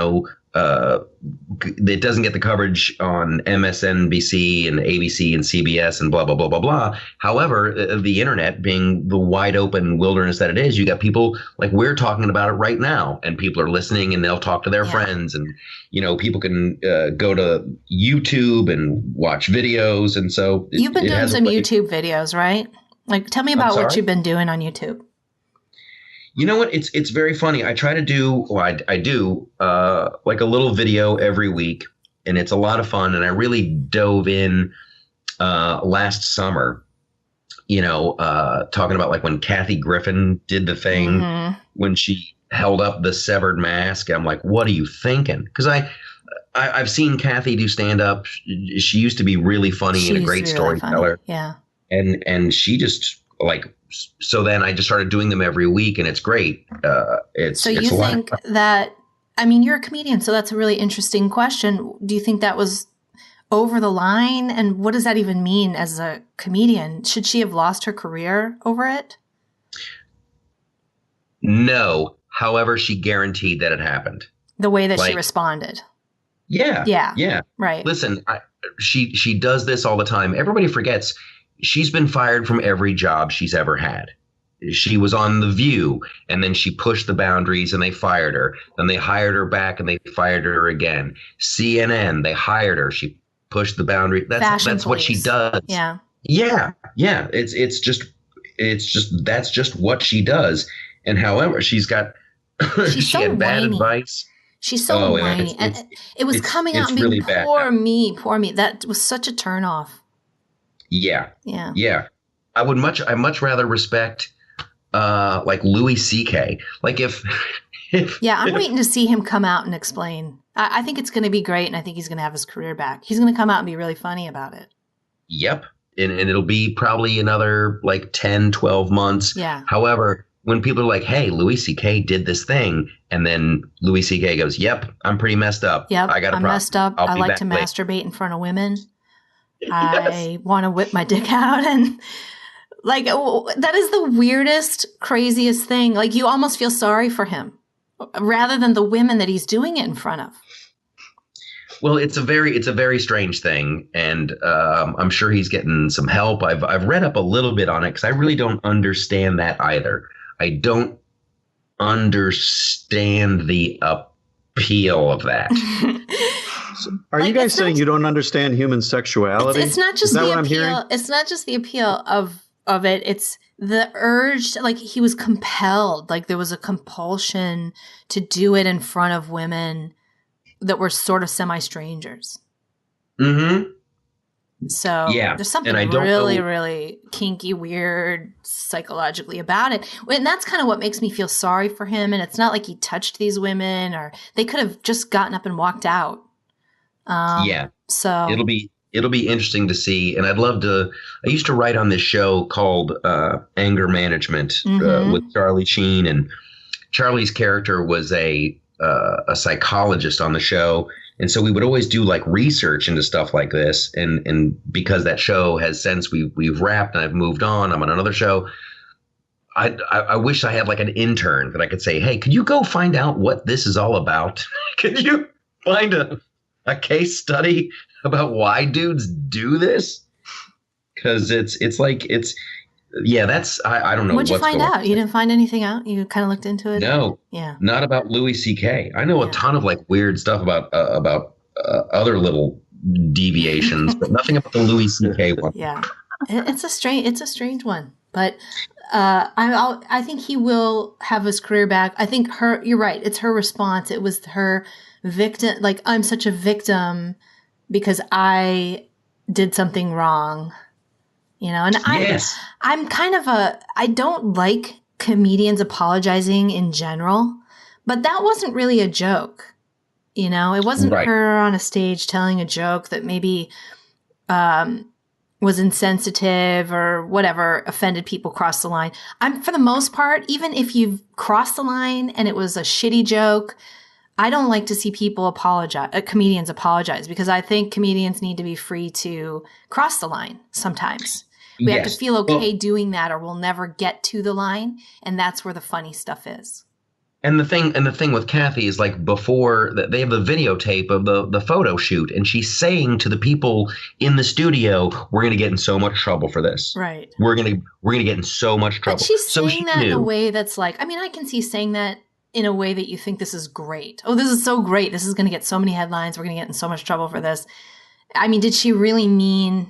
S5: doesn't get the coverage on MSNBC and ABC and CBS and blah, blah, blah, blah, blah. However, the internet being the wide open wilderness that it is, you got people like we're talking about it right now, and people are listening and they'll talk to their friends, and, people can go to YouTube and watch videos. And so
S2: you've been doing some YouTube videos, right? Like, tell me about what you've been doing on YouTube.
S5: You know what? It's very funny. I try to do, I do like a little video every week, and it's a lot of fun. And I really dove in last summer, talking about like when Kathy Griffin did the thing, when she held up the severed mask. I'm like, what are you thinking? Because I've seen Kathy do stand up. She used to be really funny and a great storyteller.
S2: Yeah.
S5: And she just so then I just started doing them every week, and it's great.
S2: So you think that, I mean, you're a comedian, so that's a really interesting question. Do you think that was over the line? And what does that even mean as a comedian? Should she have lost her career over it?
S5: No. However, she guaranteed that it happened.
S2: The way that she responded.
S5: Yeah.
S2: Yeah.
S5: Yeah.
S2: Right.
S5: Listen, she does this all the time. Everybody forgets she's been fired from every job she's ever had. She was on The View, and then she pushed the boundaries and they fired her. Then they hired her back and they fired her again. CNN, they hired her. She pushed the boundary. That's what she does.
S2: Yeah.
S5: Yeah. Yeah. It's just that's just what she does. And however, she's got she
S2: so
S5: had bad
S2: whiny.
S5: Advice.
S2: She's so whiny. And it was coming out and being really poor me. That was such a turnoff.
S5: Yeah.
S2: Yeah.
S5: Yeah. I much rather respect like Louis C.K. Like if
S2: I'm waiting to see him come out and explain. I think it's going to be great, and I think he's going to have his career back. He's going to come out and be really funny about it.
S5: Yep. And it'll be probably another like 10, 12 months.
S2: Yeah.
S5: However, when people are like, hey, Louis C.K. did this thing, and then Louis C.K. goes, yep, I'm pretty messed up.
S2: Yep,
S5: I got a problem.
S2: I'm messed up. I like to masturbate in front of women. I want to whip my dick out, and like that is the weirdest, craziest thing. Like, you almost feel sorry for him rather than the women that he's doing it in front of.
S5: Well, it's a very strange thing, and I'm sure he's getting some help. I've read up a little bit on it because I really don't understand that either. I don't understand the appeal of that.
S3: Are you guys saying you don't understand human sexuality?
S2: It's not just the appeal. It's not just the appeal of it. It's the urge. Like, he was compelled. Like, there was a compulsion to do it in front of women that were sort of semi-strangers.
S5: Mm-hmm.
S2: So there's something really, really kinky, weird, psychologically about it. And that's kind of what makes me feel sorry for him. And it's not like he touched these women, or they could have just gotten up and walked out. So
S5: it'll be interesting to see. And I used to write on this show called Anger Management with Charlie Sheen, and Charlie's character was a psychologist on the show. And so we would always do like research into stuff like this. And because that show has since we've wrapped and I've moved on, I'm on another show. I wish I had like an intern that I could say, hey, could you go find out what this is all about? Could you find a case study about why dudes do this? Because I don't know.
S2: What'd you find out? You didn't find anything out? You kind of looked into it?
S5: No.
S2: Yeah.
S5: Not about Louis C.K. I know a ton of like weird stuff about other little deviations, but nothing about the Louis C.K. one.
S2: Yeah. It's a strange one, but I think he will have his career back. I think you're right. It's her response. It was her victim. Like, I'm such a victim because I did something wrong, and I'm kind of I don't like comedians apologizing in general, but that wasn't really a joke. It wasn't her on a stage telling a joke that maybe, was insensitive or whatever, offended people, crossed the line. For the most part, even if you've crossed the line and it was a shitty joke, I don't like to see comedians apologize, because I think comedians need to be free to cross the line sometimes. We have to feel okay doing that, or we'll never get to the line. And that's where the funny stuff is.
S5: And the thing with Kathy is, like, before they have the videotape of the photo shoot, and she's saying to the people in the studio, "We're going to get in so much trouble for this.
S2: Right?
S5: We're gonna get in so much trouble."
S2: But she's saying that in a way that's like, I can see saying that in a way that you think this is great. Oh, this is so great. This is going to get so many headlines. We're going to get in so much trouble for this. Did she really mean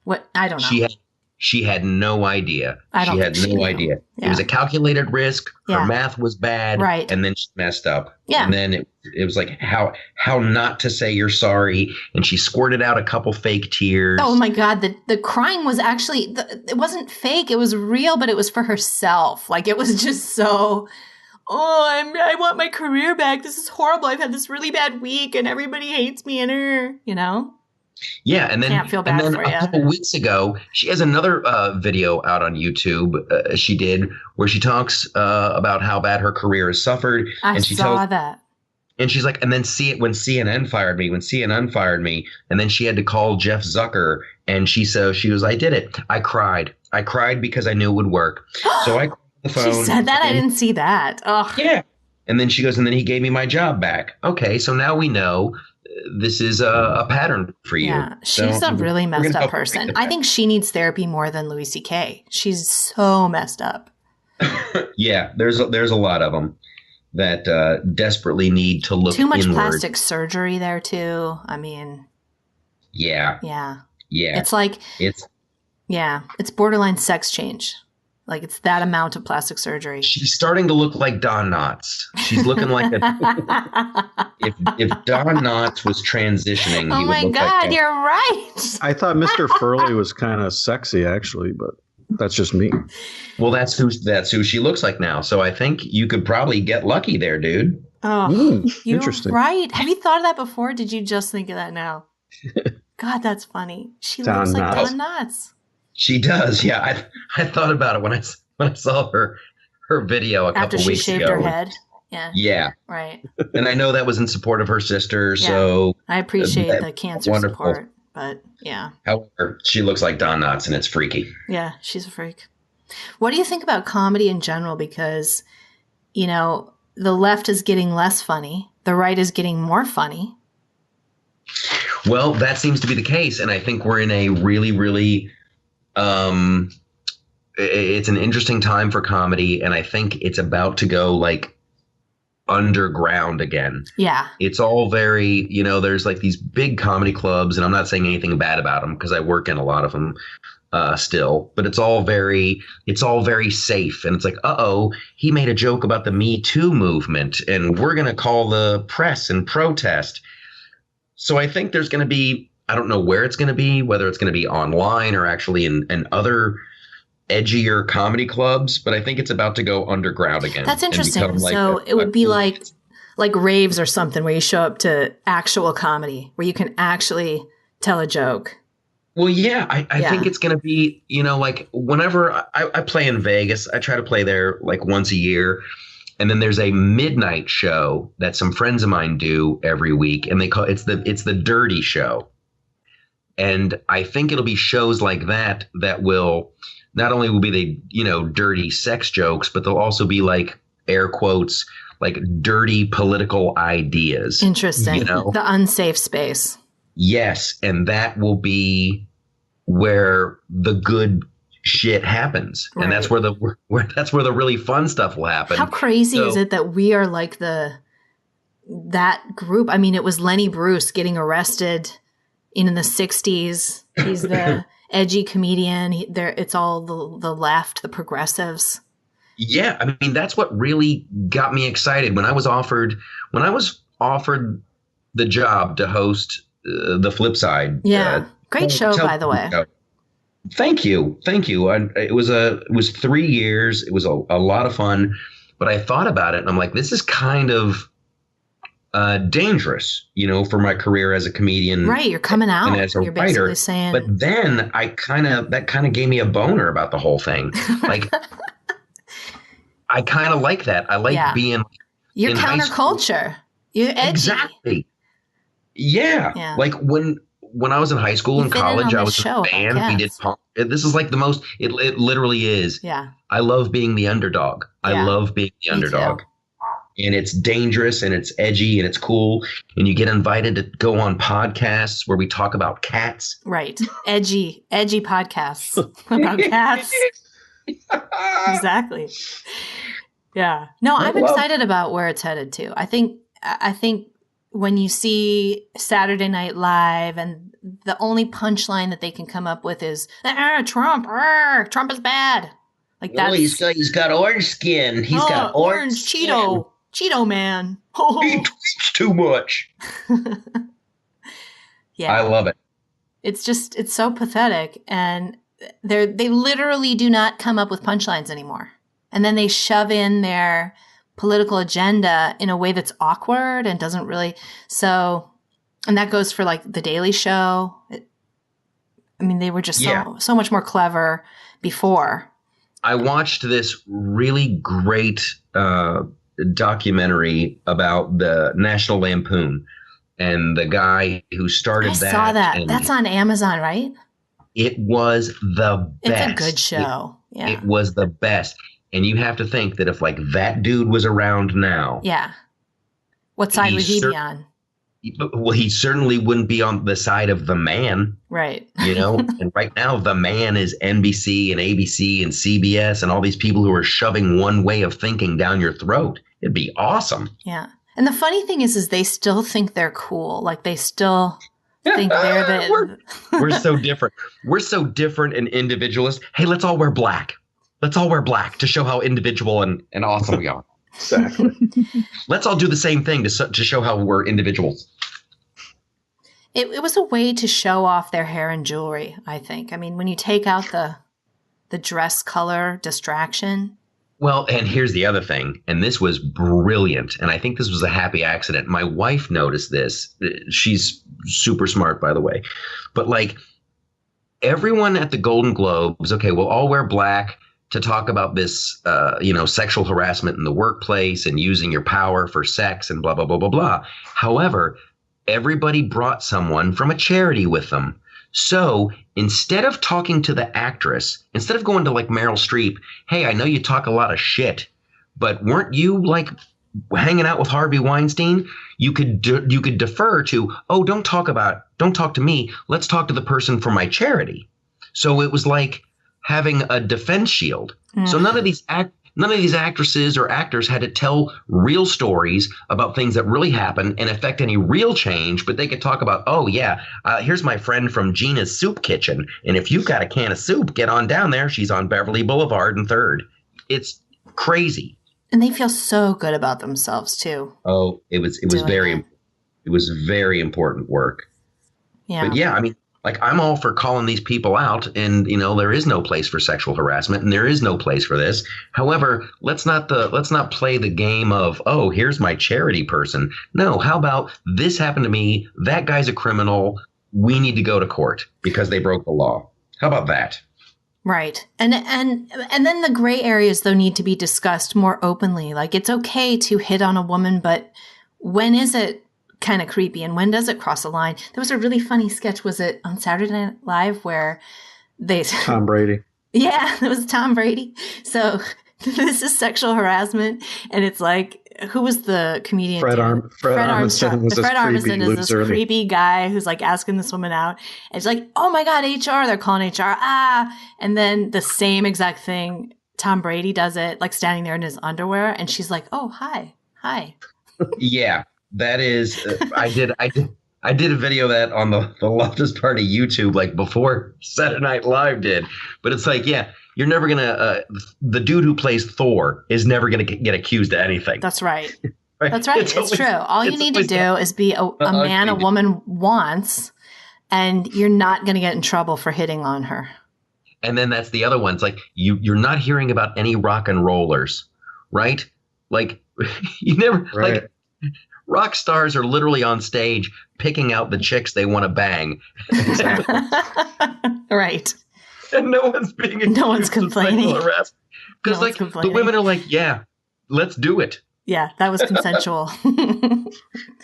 S2: what? I don't know.
S5: She had no idea. She had no idea.
S2: Yeah.
S5: It was a calculated risk. Her
S2: Yeah.
S5: math was bad.
S2: Right.
S5: And then she messed up.
S2: Yeah.
S5: And then it was like, how not to say you're sorry. And she squirted out a couple fake tears.
S2: Oh my God. The crying was actually, it wasn't fake. It was real, but it was for herself. Like, it was just so, I want my career back. This is horrible. I've had this really bad week and everybody hates me and her,
S5: Yeah, and then,
S2: Can't feel bad for
S5: a
S2: ya.
S5: couple weeks ago, she has another video out on YouTube she did where she talks about how bad her career has suffered.
S2: I
S5: and she
S2: saw that.
S5: And she's like, and then when CNN fired me, and then she had to call Jeff Zucker, and she was, I did it. I cried because I knew it would work. So I called the phone.
S2: She said that? I didn't see that. Oh,
S5: yeah. And then she goes, and then he gave me my job back. Okay, so now we know this is a pattern for you.
S2: yeah. She's a really messed up person. I think she needs therapy more than Louis C.K. She's so messed up.
S5: Yeah, there's a lot of them that desperately need to look
S2: Too much
S5: inward.
S2: plastic surgery there, too.
S5: Yeah.
S2: Yeah.
S5: Yeah.
S2: It's like, it's borderline sex change. Like, it's that amount of plastic surgery.
S5: She's starting to look like Don Knotts. She's looking like if Don Knotts was transitioning,
S2: oh
S5: he would
S2: my
S5: look
S2: God,
S5: like that.
S2: you're right.
S3: I thought Mr. Furley was kind of sexy, actually, but that's just me.
S5: Well, that's who she looks like now. So I think you could probably get lucky there, dude.
S2: Oh, you're
S3: interesting.
S2: right. Have you thought of that before? Did you just think of that now? God, that's funny. She looks like Don Knotts.
S5: She does. Yeah, I thought about it when I saw her video a couple weeks ago.
S2: After she shaved her head. Yeah.
S5: Yeah.
S2: Right.
S5: And I know that was in support of her sister. Yeah. So
S2: I appreciate the cancer support, but yeah.
S5: However, she looks like Don Knotts, and it's freaky.
S2: Yeah, she's a freak. What do you think about comedy in general? Because, the left is getting less funny. The right is getting more funny.
S5: Well, that seems to be the case. And I think we're in a really, really it's an interesting time for comedy, and I think it's about to go like underground again.
S2: Yeah.
S5: It's all very, there's like these big comedy clubs, and I'm not saying anything bad about them because I work in a lot of them still, but it's all very safe. And it's like, he made a joke about the Me Too movement, and we're going to call the press and protest. So I think there's going to be, I don't know where it's going to be, whether it's going to be online or actually in other edgier comedy clubs, but I think it's about to go underground again.
S2: That's interesting. So it would be like raves or something where you show up to actual comedy, where you can actually tell a joke.
S5: Well, yeah, I think it's going to be, like whenever I play in Vegas, I try to play there like once a year. And then there's a midnight show that some friends of mine do every week, and they call it's the Dirty Show. And I think it'll be shows like that will not only will be the, dirty sex jokes, but they'll also be like air quotes, like dirty political ideas.
S2: Interesting. The unsafe space.
S5: Yes. And that will be where the good shit happens. Right. And that's where the really fun stuff will happen.
S2: How crazy is it that we are like that group? I mean, it was Lenny Bruce getting arrested in the 60s. He's the edgy comedian. It's all the left, the progressives. Yeah, I mean, that's what really got me excited when I was offered the job to host the Flip Side. Yeah, great show, by the way. Thank you. It was 3 years. It was a lot of fun, but I thought about it and I'm like, this is kind of dangerous, for my career as a comedian. Right, you're coming out and as a writer. Basically saying. But then that kind of gave me a boner about the whole thing. Like, I kind of like that. I like being. You're counterculture. You're edgy. Exactly. Yeah. Like when I was in high school and college, I was in a band. We did punk. This is like the most. It literally is. Yeah. I love being the underdog. I love being the underdog. Too. And it's dangerous and it's edgy and it's cool. And you get invited to go on podcasts where we talk about cats. Right. Edgy podcasts about cats. Exactly. Yeah. No, I'm excited about where it's headed to. I think when you see Saturday Night Live and the only punchline that they can come up with is Trump is bad. Like that. He's got orange skin. He's got orange Cheeto. Cheeto man. He tweets too much. Yeah. I love it. It's so pathetic. And they literally do not come up with punchlines anymore. And then they shove in their political agenda in a way that's awkward and doesn't really. So, and that goes for like The Daily Show. They were just so much more clever before. I watched this really great documentary about the National Lampoon and the guy who started that. I saw that. That's on Amazon, right? It was the best. It's a good show. It was the best. And you have to think that if like that dude was around now. Yeah. What side would he be on? Well, he certainly wouldn't be on the side of the man. Right. And right now the man is NBC and ABC and CBS and all these people who are shoving one way of thinking down your throat. It'd be awesome. Yeah. And the funny thing is they still think they're cool. Like they still think they're the. We're so different. We're so different and individualist. Hey, let's all wear black. Let's all wear black to show how individual and awesome we are. Exactly. Let's all do the same thing to show how we're individuals. It was a way to show off their hair and jewelry, I think. When you take out the dress color distraction. Well, and here's the other thing, and this was brilliant, and I think this was a happy accident. My wife noticed this. She's super smart, by the way. But like everyone at the Golden Globes, okay, we'll all wear black to talk about this, sexual harassment in the workplace and using your power for sex and blah, blah, blah, blah, blah. However, everybody brought someone from a charity with them. So instead of talking to the actress, instead of going to like Meryl Streep, hey, I know you talk a lot of shit, but weren't you like hanging out with Harvey Weinstein? You could defer to, don't talk to me. Let's talk to the person from my charity. So it was like,
S5: having a defense shield. So none of these actresses or actors had to tell real stories about things that really happen and affect any real change, but they could talk about, oh, yeah, here's my friend from Gina's Soup Kitchen. And if you've got a can of soup, get on down there. She's on Beverly Boulevard and 3rd. It's crazy.
S2: And they feel so good about themselves, too.
S5: Oh, it was very important work.
S2: Yeah.
S5: But yeah, I mean, like, I'm all for calling these people out, and there is no place for sexual harassment, and there is no place for this. However, let's not play the game of, oh, here's my charity person. No, how about this happened to me? That guy's a criminal. We need to go to court because they broke the law. How about that?
S2: Right. And then the gray areas, though, need to be discussed more openly. Like, it's okay to hit on a woman, but when is it kind of creepy and when does it cross a line? There was a really funny sketch, was it on Saturday Night Live, where
S3: Tom Brady.
S2: Yeah, it was Tom Brady. So this is sexual harassment, and it's like, who was the comedian?
S3: Fred Armisen was
S2: Fred Armisen is this creepy guy who's like asking this woman out, and it's like, oh my God, HR, they're calling HR, and then the same exact thing, Tom Brady does it, like standing there in his underwear, and she's like, oh, hi.
S5: Yeah. That is, I did a video of that on the Loftus Party YouTube, like before Saturday Night Live did. But it's like, yeah, you're never going to, the dude who plays Thor is never going to get accused of anything.
S2: That's right. Right? That's right. It's true. All you need to do is be a man a woman wants, and you're not going to get in trouble for hitting on her.
S5: And then that's the other one. It's like, you're not hearing about any rock and rollers, right? Like, you never,
S3: right.
S5: Like, rock stars are literally on stage picking out the chicks they want to bang.
S2: Right.
S5: And no one's
S2: complaining.
S5: Because the women are like, yeah, let's do it.
S2: Yeah, that was consensual.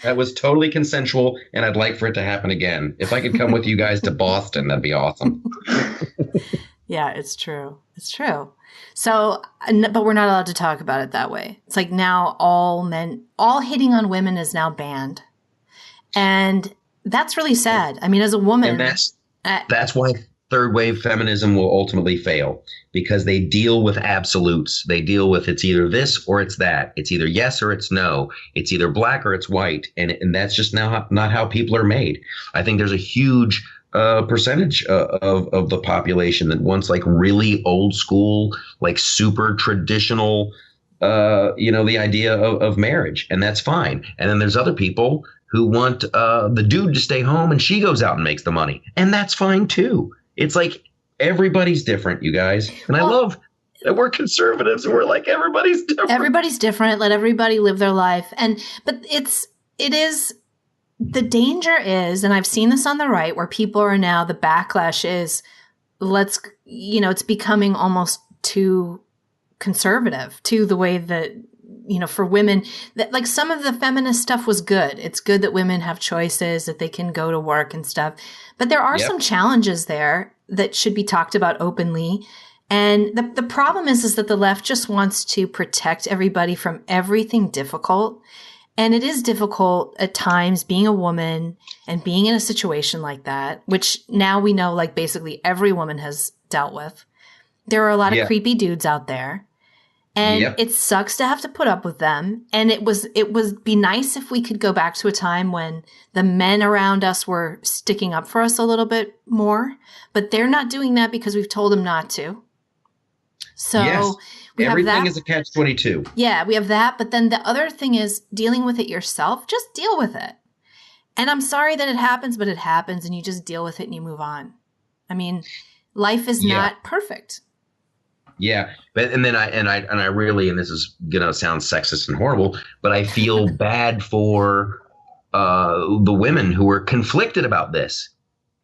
S5: That was totally consensual, and I'd like for it to happen again. If I could come with you guys to Boston, that'd be awesome.
S2: Yeah, it's true. It's true. So, but we're not allowed to talk about it that way. It's like now all hitting on women is now banned. And that's really sad. I mean, as a woman.
S5: And that's why third wave feminism will ultimately fail, because they deal with absolutes. They deal with it's either this or it's that. It's either yes or it's no. It's either black or it's white. And that's just not how people are made. I think there's a huge percentage of the population that wants like really old school, like super traditional, the idea of marriage, and that's fine. And then there's other people who want the dude to stay home and she goes out and makes the money, and that's fine too. It's like everybody's different, you guys, and I love that we're conservatives and we're like everybody's different.
S2: Everybody's different. Let everybody live their life, but it is. The danger is, and I've seen this on the right, where people are now, the backlash is, it's becoming almost too conservative to the way that, for women, that like some of the feminist stuff was good. It's good that women have choices, that they can go to work and stuff. But there are some challenges there that should be talked about openly. And the problem is that the left just wants to protect everybody from everything difficult. And it is difficult at times being a woman and being in a situation like that, which now we know like basically every woman has dealt with. There are a lot of creepy dudes out there, and it sucks to have to put up with them. And it would be nice if we could go back to a time when the men around us were sticking up for us a little bit more, but they're not doing that because we've told them not to. So
S5: everything is a catch-22.
S2: Yeah, we have that. But then the other thing is dealing with it yourself. Just deal with it. And I'm sorry that it happens, but it happens, and you just deal with it and you move on. I mean, life is not perfect.
S5: Yeah, but and I really, and this is gonna sound sexist and horrible, but I feel bad for the women who are conflicted about this.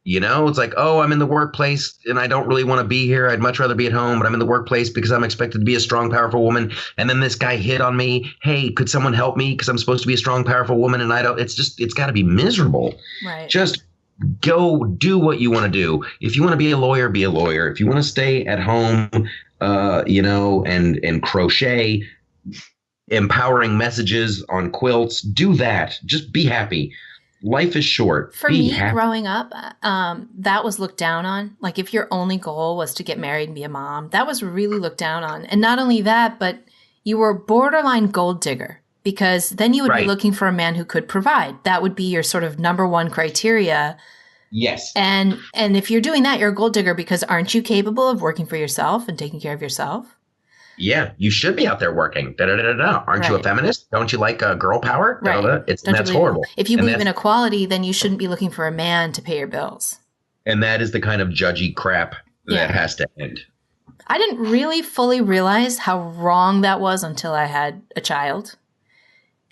S5: It's like, oh, I'm in the workplace and I don't really want to be here. I'd much rather be at home, but I'm in the workplace because I'm expected to be a strong, powerful woman. And then this guy hit on me. Hey, could someone help me? Because I'm supposed to be a strong, powerful woman. And I don't, it's got to be miserable.
S2: Right.
S5: Just go do what you want to do. If you want to be a lawyer, be a lawyer. If you want to stay at home, and crochet empowering messages on quilts, do that. Just be happy. Life is short.
S2: For me, growing up, that was looked down on. Like if your only goal was to get married and be a mom, that was really looked down on. And not only that, but you were borderline gold digger, because then you would be looking for a man who could provide. That would be your sort of number one criteria.
S5: Yes.
S2: And if you're doing that, you're a gold digger, because aren't you capable of working for yourself and taking care of yourself?
S5: Yeah, you should be out there working. Aren't you a feminist? Don't you like girl power?
S2: Right.
S5: That's horrible.
S2: If you believe in equality, then you shouldn't be looking for a man to pay your bills.
S5: And that is the kind of judgy crap that has to end.
S2: I didn't really fully realize how wrong that was until I had a child.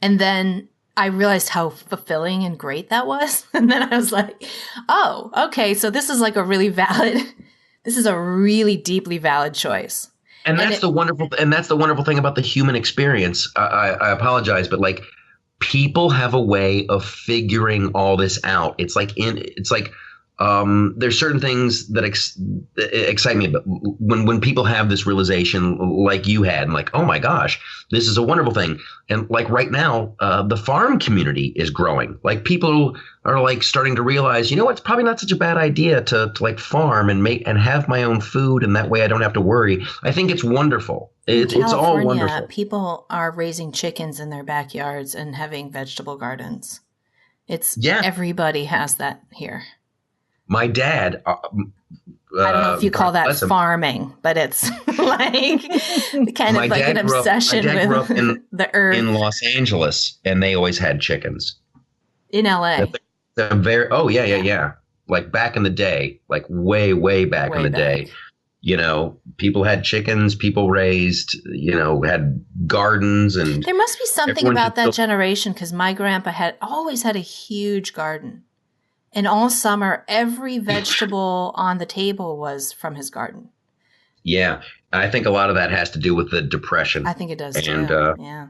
S2: And then I realized how fulfilling and great that was. And then I was like, oh, okay, so this is like a really deeply valid choice.
S5: And that's the wonderful thing about the human experience. I apologize, but like people have a way of figuring all this out. It's like there's certain things that excite me, but when people have this realization like you had, and like, oh my gosh, this is a wonderful thing. And like right now, the farm community is growing. Like people are like starting to realize, it's probably not such a bad idea to like farm and make and have my own food, and that way I don't have to worry. I think it's wonderful. It's all wonderful.
S2: People are raising chickens in their backyards and having vegetable gardens. Everybody has that here.
S5: My dad,
S2: I don't know if you call that farming, but it's like kind of like an obsession with the earth.
S5: In Los Angeles, and they always had chickens.
S2: In LA.
S5: Yeah. Like back in the day, like way back in the day, people had chickens, people raised, had gardens. And
S2: there must be something about that generation, because my grandpa always had a huge garden. And all summer, every vegetable on the table was from his garden.
S5: Yeah. I think a lot of that has to do with the Depression.
S2: I think it does too. Yeah.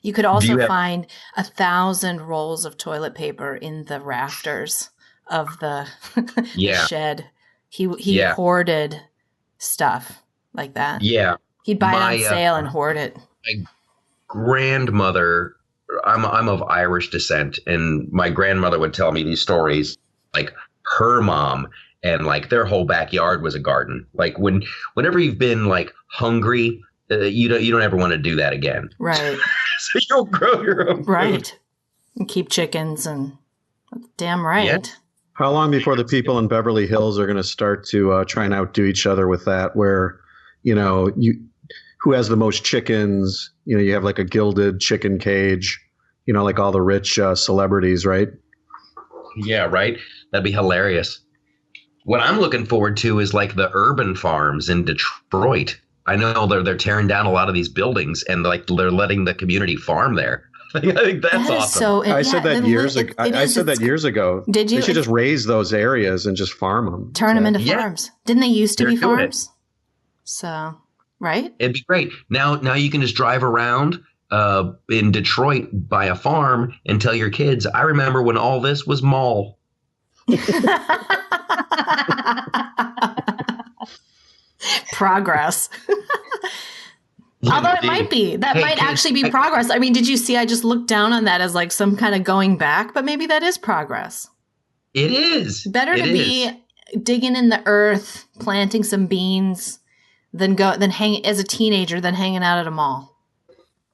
S2: You could also find 1,000 rolls of toilet paper in the rafters of the shed. He hoarded stuff like that.
S5: Yeah.
S2: He'd buy it on sale and hoard it.
S5: My grandmother, I'm of Irish descent, and my grandmother would tell me these stories, like her mom, and like their whole backyard was a garden. Like whenever you've been like hungry, you don't ever want to do that again.
S2: Right.
S5: So you'll grow your own food.
S2: Right. And keep chickens, and damn right.
S5: Yeah.
S3: How long before the people in Beverly Hills are going to start to try and outdo each other with that, where, who has the most chickens? You have like a gilded chicken cage, like all the rich celebrities, right?
S5: Yeah, right. That'd be hilarious. What I'm looking forward to is like the urban farms in Detroit. I know they're tearing down a lot of these buildings, and like they're letting the community farm there. I think that's awesome.
S3: I said that years ago. I said that years ago.
S2: Did you?
S3: They should just raise those areas and just farm them.
S2: Turn them into farms. Didn't they used to be farms? So, right?
S5: It'd be great. Now you can just drive around in Detroit by a farm and tell your kids, I remember when all this was mall.
S2: Progress. Although it might be. That might actually be progress. I mean, did you see I just looked down on that as like some kind of going back, but maybe that is progress.
S5: It is.
S2: Better to be digging in the earth, planting some beans, than hang as a teenager than hanging out at a mall.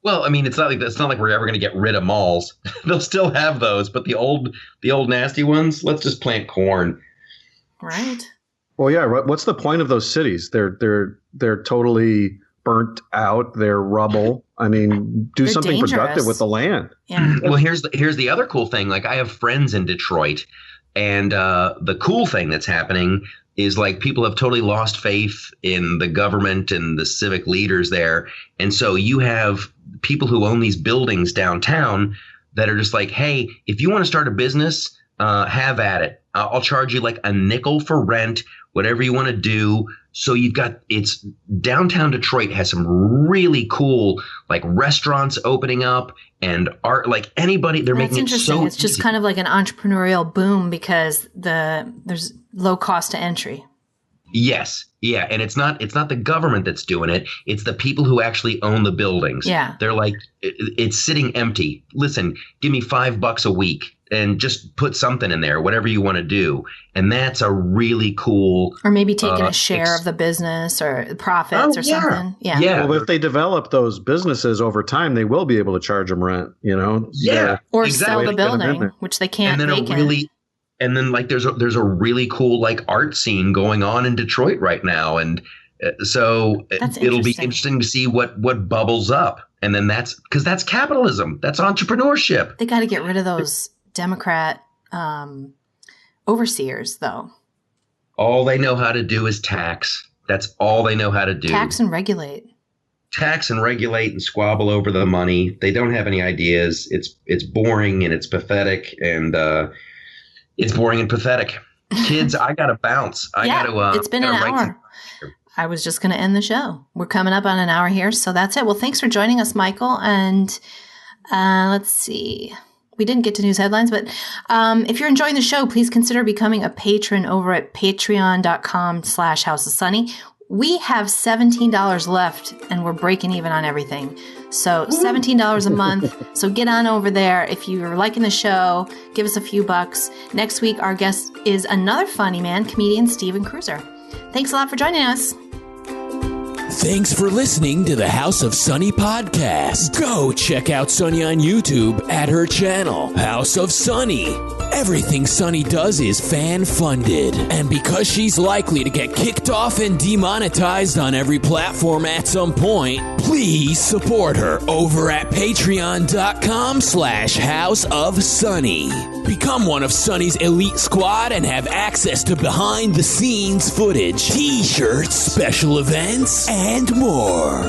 S5: Well, I mean, it's not like we're ever going to get rid of malls. They'll still have those, but the old nasty ones, let's just plant corn.
S2: Right.
S3: Well, yeah. What's the point of those cities? They're totally burnt out. They're rubble. I mean, do something dangerous. Productive with the land.
S2: Yeah.
S5: Well, here's the other cool thing. Like, I have friends in Detroit, and the cool thing that's happening is like people have totally lost faith in the government and the civic leaders there. And so you have people who own these buildings downtown that are just like, hey, if you want to start a business, have at it. I'll charge you like a nickel for rent, whatever you want to do. So it's downtown Detroit has some really cool like restaurants opening up and art, like anybody, they're making it so
S2: It's just kind of like an entrepreneurial boom because there's low cost to entry.
S5: Yes. Yeah. And it's not the government that's doing it. It's the people who actually own the buildings.
S2: Yeah.
S5: They're like, it's sitting empty. Listen, give me $5 a week and just put something in there, whatever you want to do. And that's a really cool.
S2: Or maybe taking a share of the business or profits something. Yeah.
S3: Yeah. Well, if they develop those businesses over time, they will be able to charge them rent, you know?
S5: Yeah.
S2: Or sell the building, which they can't.
S5: And then like there's a really cool like art scene going on in Detroit right now. And so it'll be interesting to see what bubbles up. And then that's capitalism. That's entrepreneurship.
S2: They got to get rid of those Democrat overseers, though.
S5: All they know how to do is tax. That's all they know how to do.
S2: Tax and regulate
S5: And squabble over the money. They don't have any ideas. It's boring and it's pathetic and it's boring and pathetic. Kids, I got to bounce.
S2: It's been an hour. I was just going to end the show. We're coming up on an hour here, so that's it. Well, thanks for joining us, Michael. And let's see. We didn't get to news headlines, but if you're enjoying the show, please consider becoming a patron over at patreon.com/houseofsunny. We have $17 left, and we're breaking even on everything. So $17 a month. So get on over there. If you're liking the show, give us a few bucks. Next week, our guest is another funny man, comedian Steven Kruiser. Thanks a lot for joining us.
S1: Thanks for listening to the House of Sunny podcast. Go check out Sunny on YouTube at her channel, House of Sunny. Everything Sunny does is fan-funded. And because she's likely to get kicked off and demonetized on every platform at some point, please support her over at patreon.com/House of Sunny. Become one of Sunny's elite squad and have access to behind-the-scenes footage, t-shirts, special events, and more.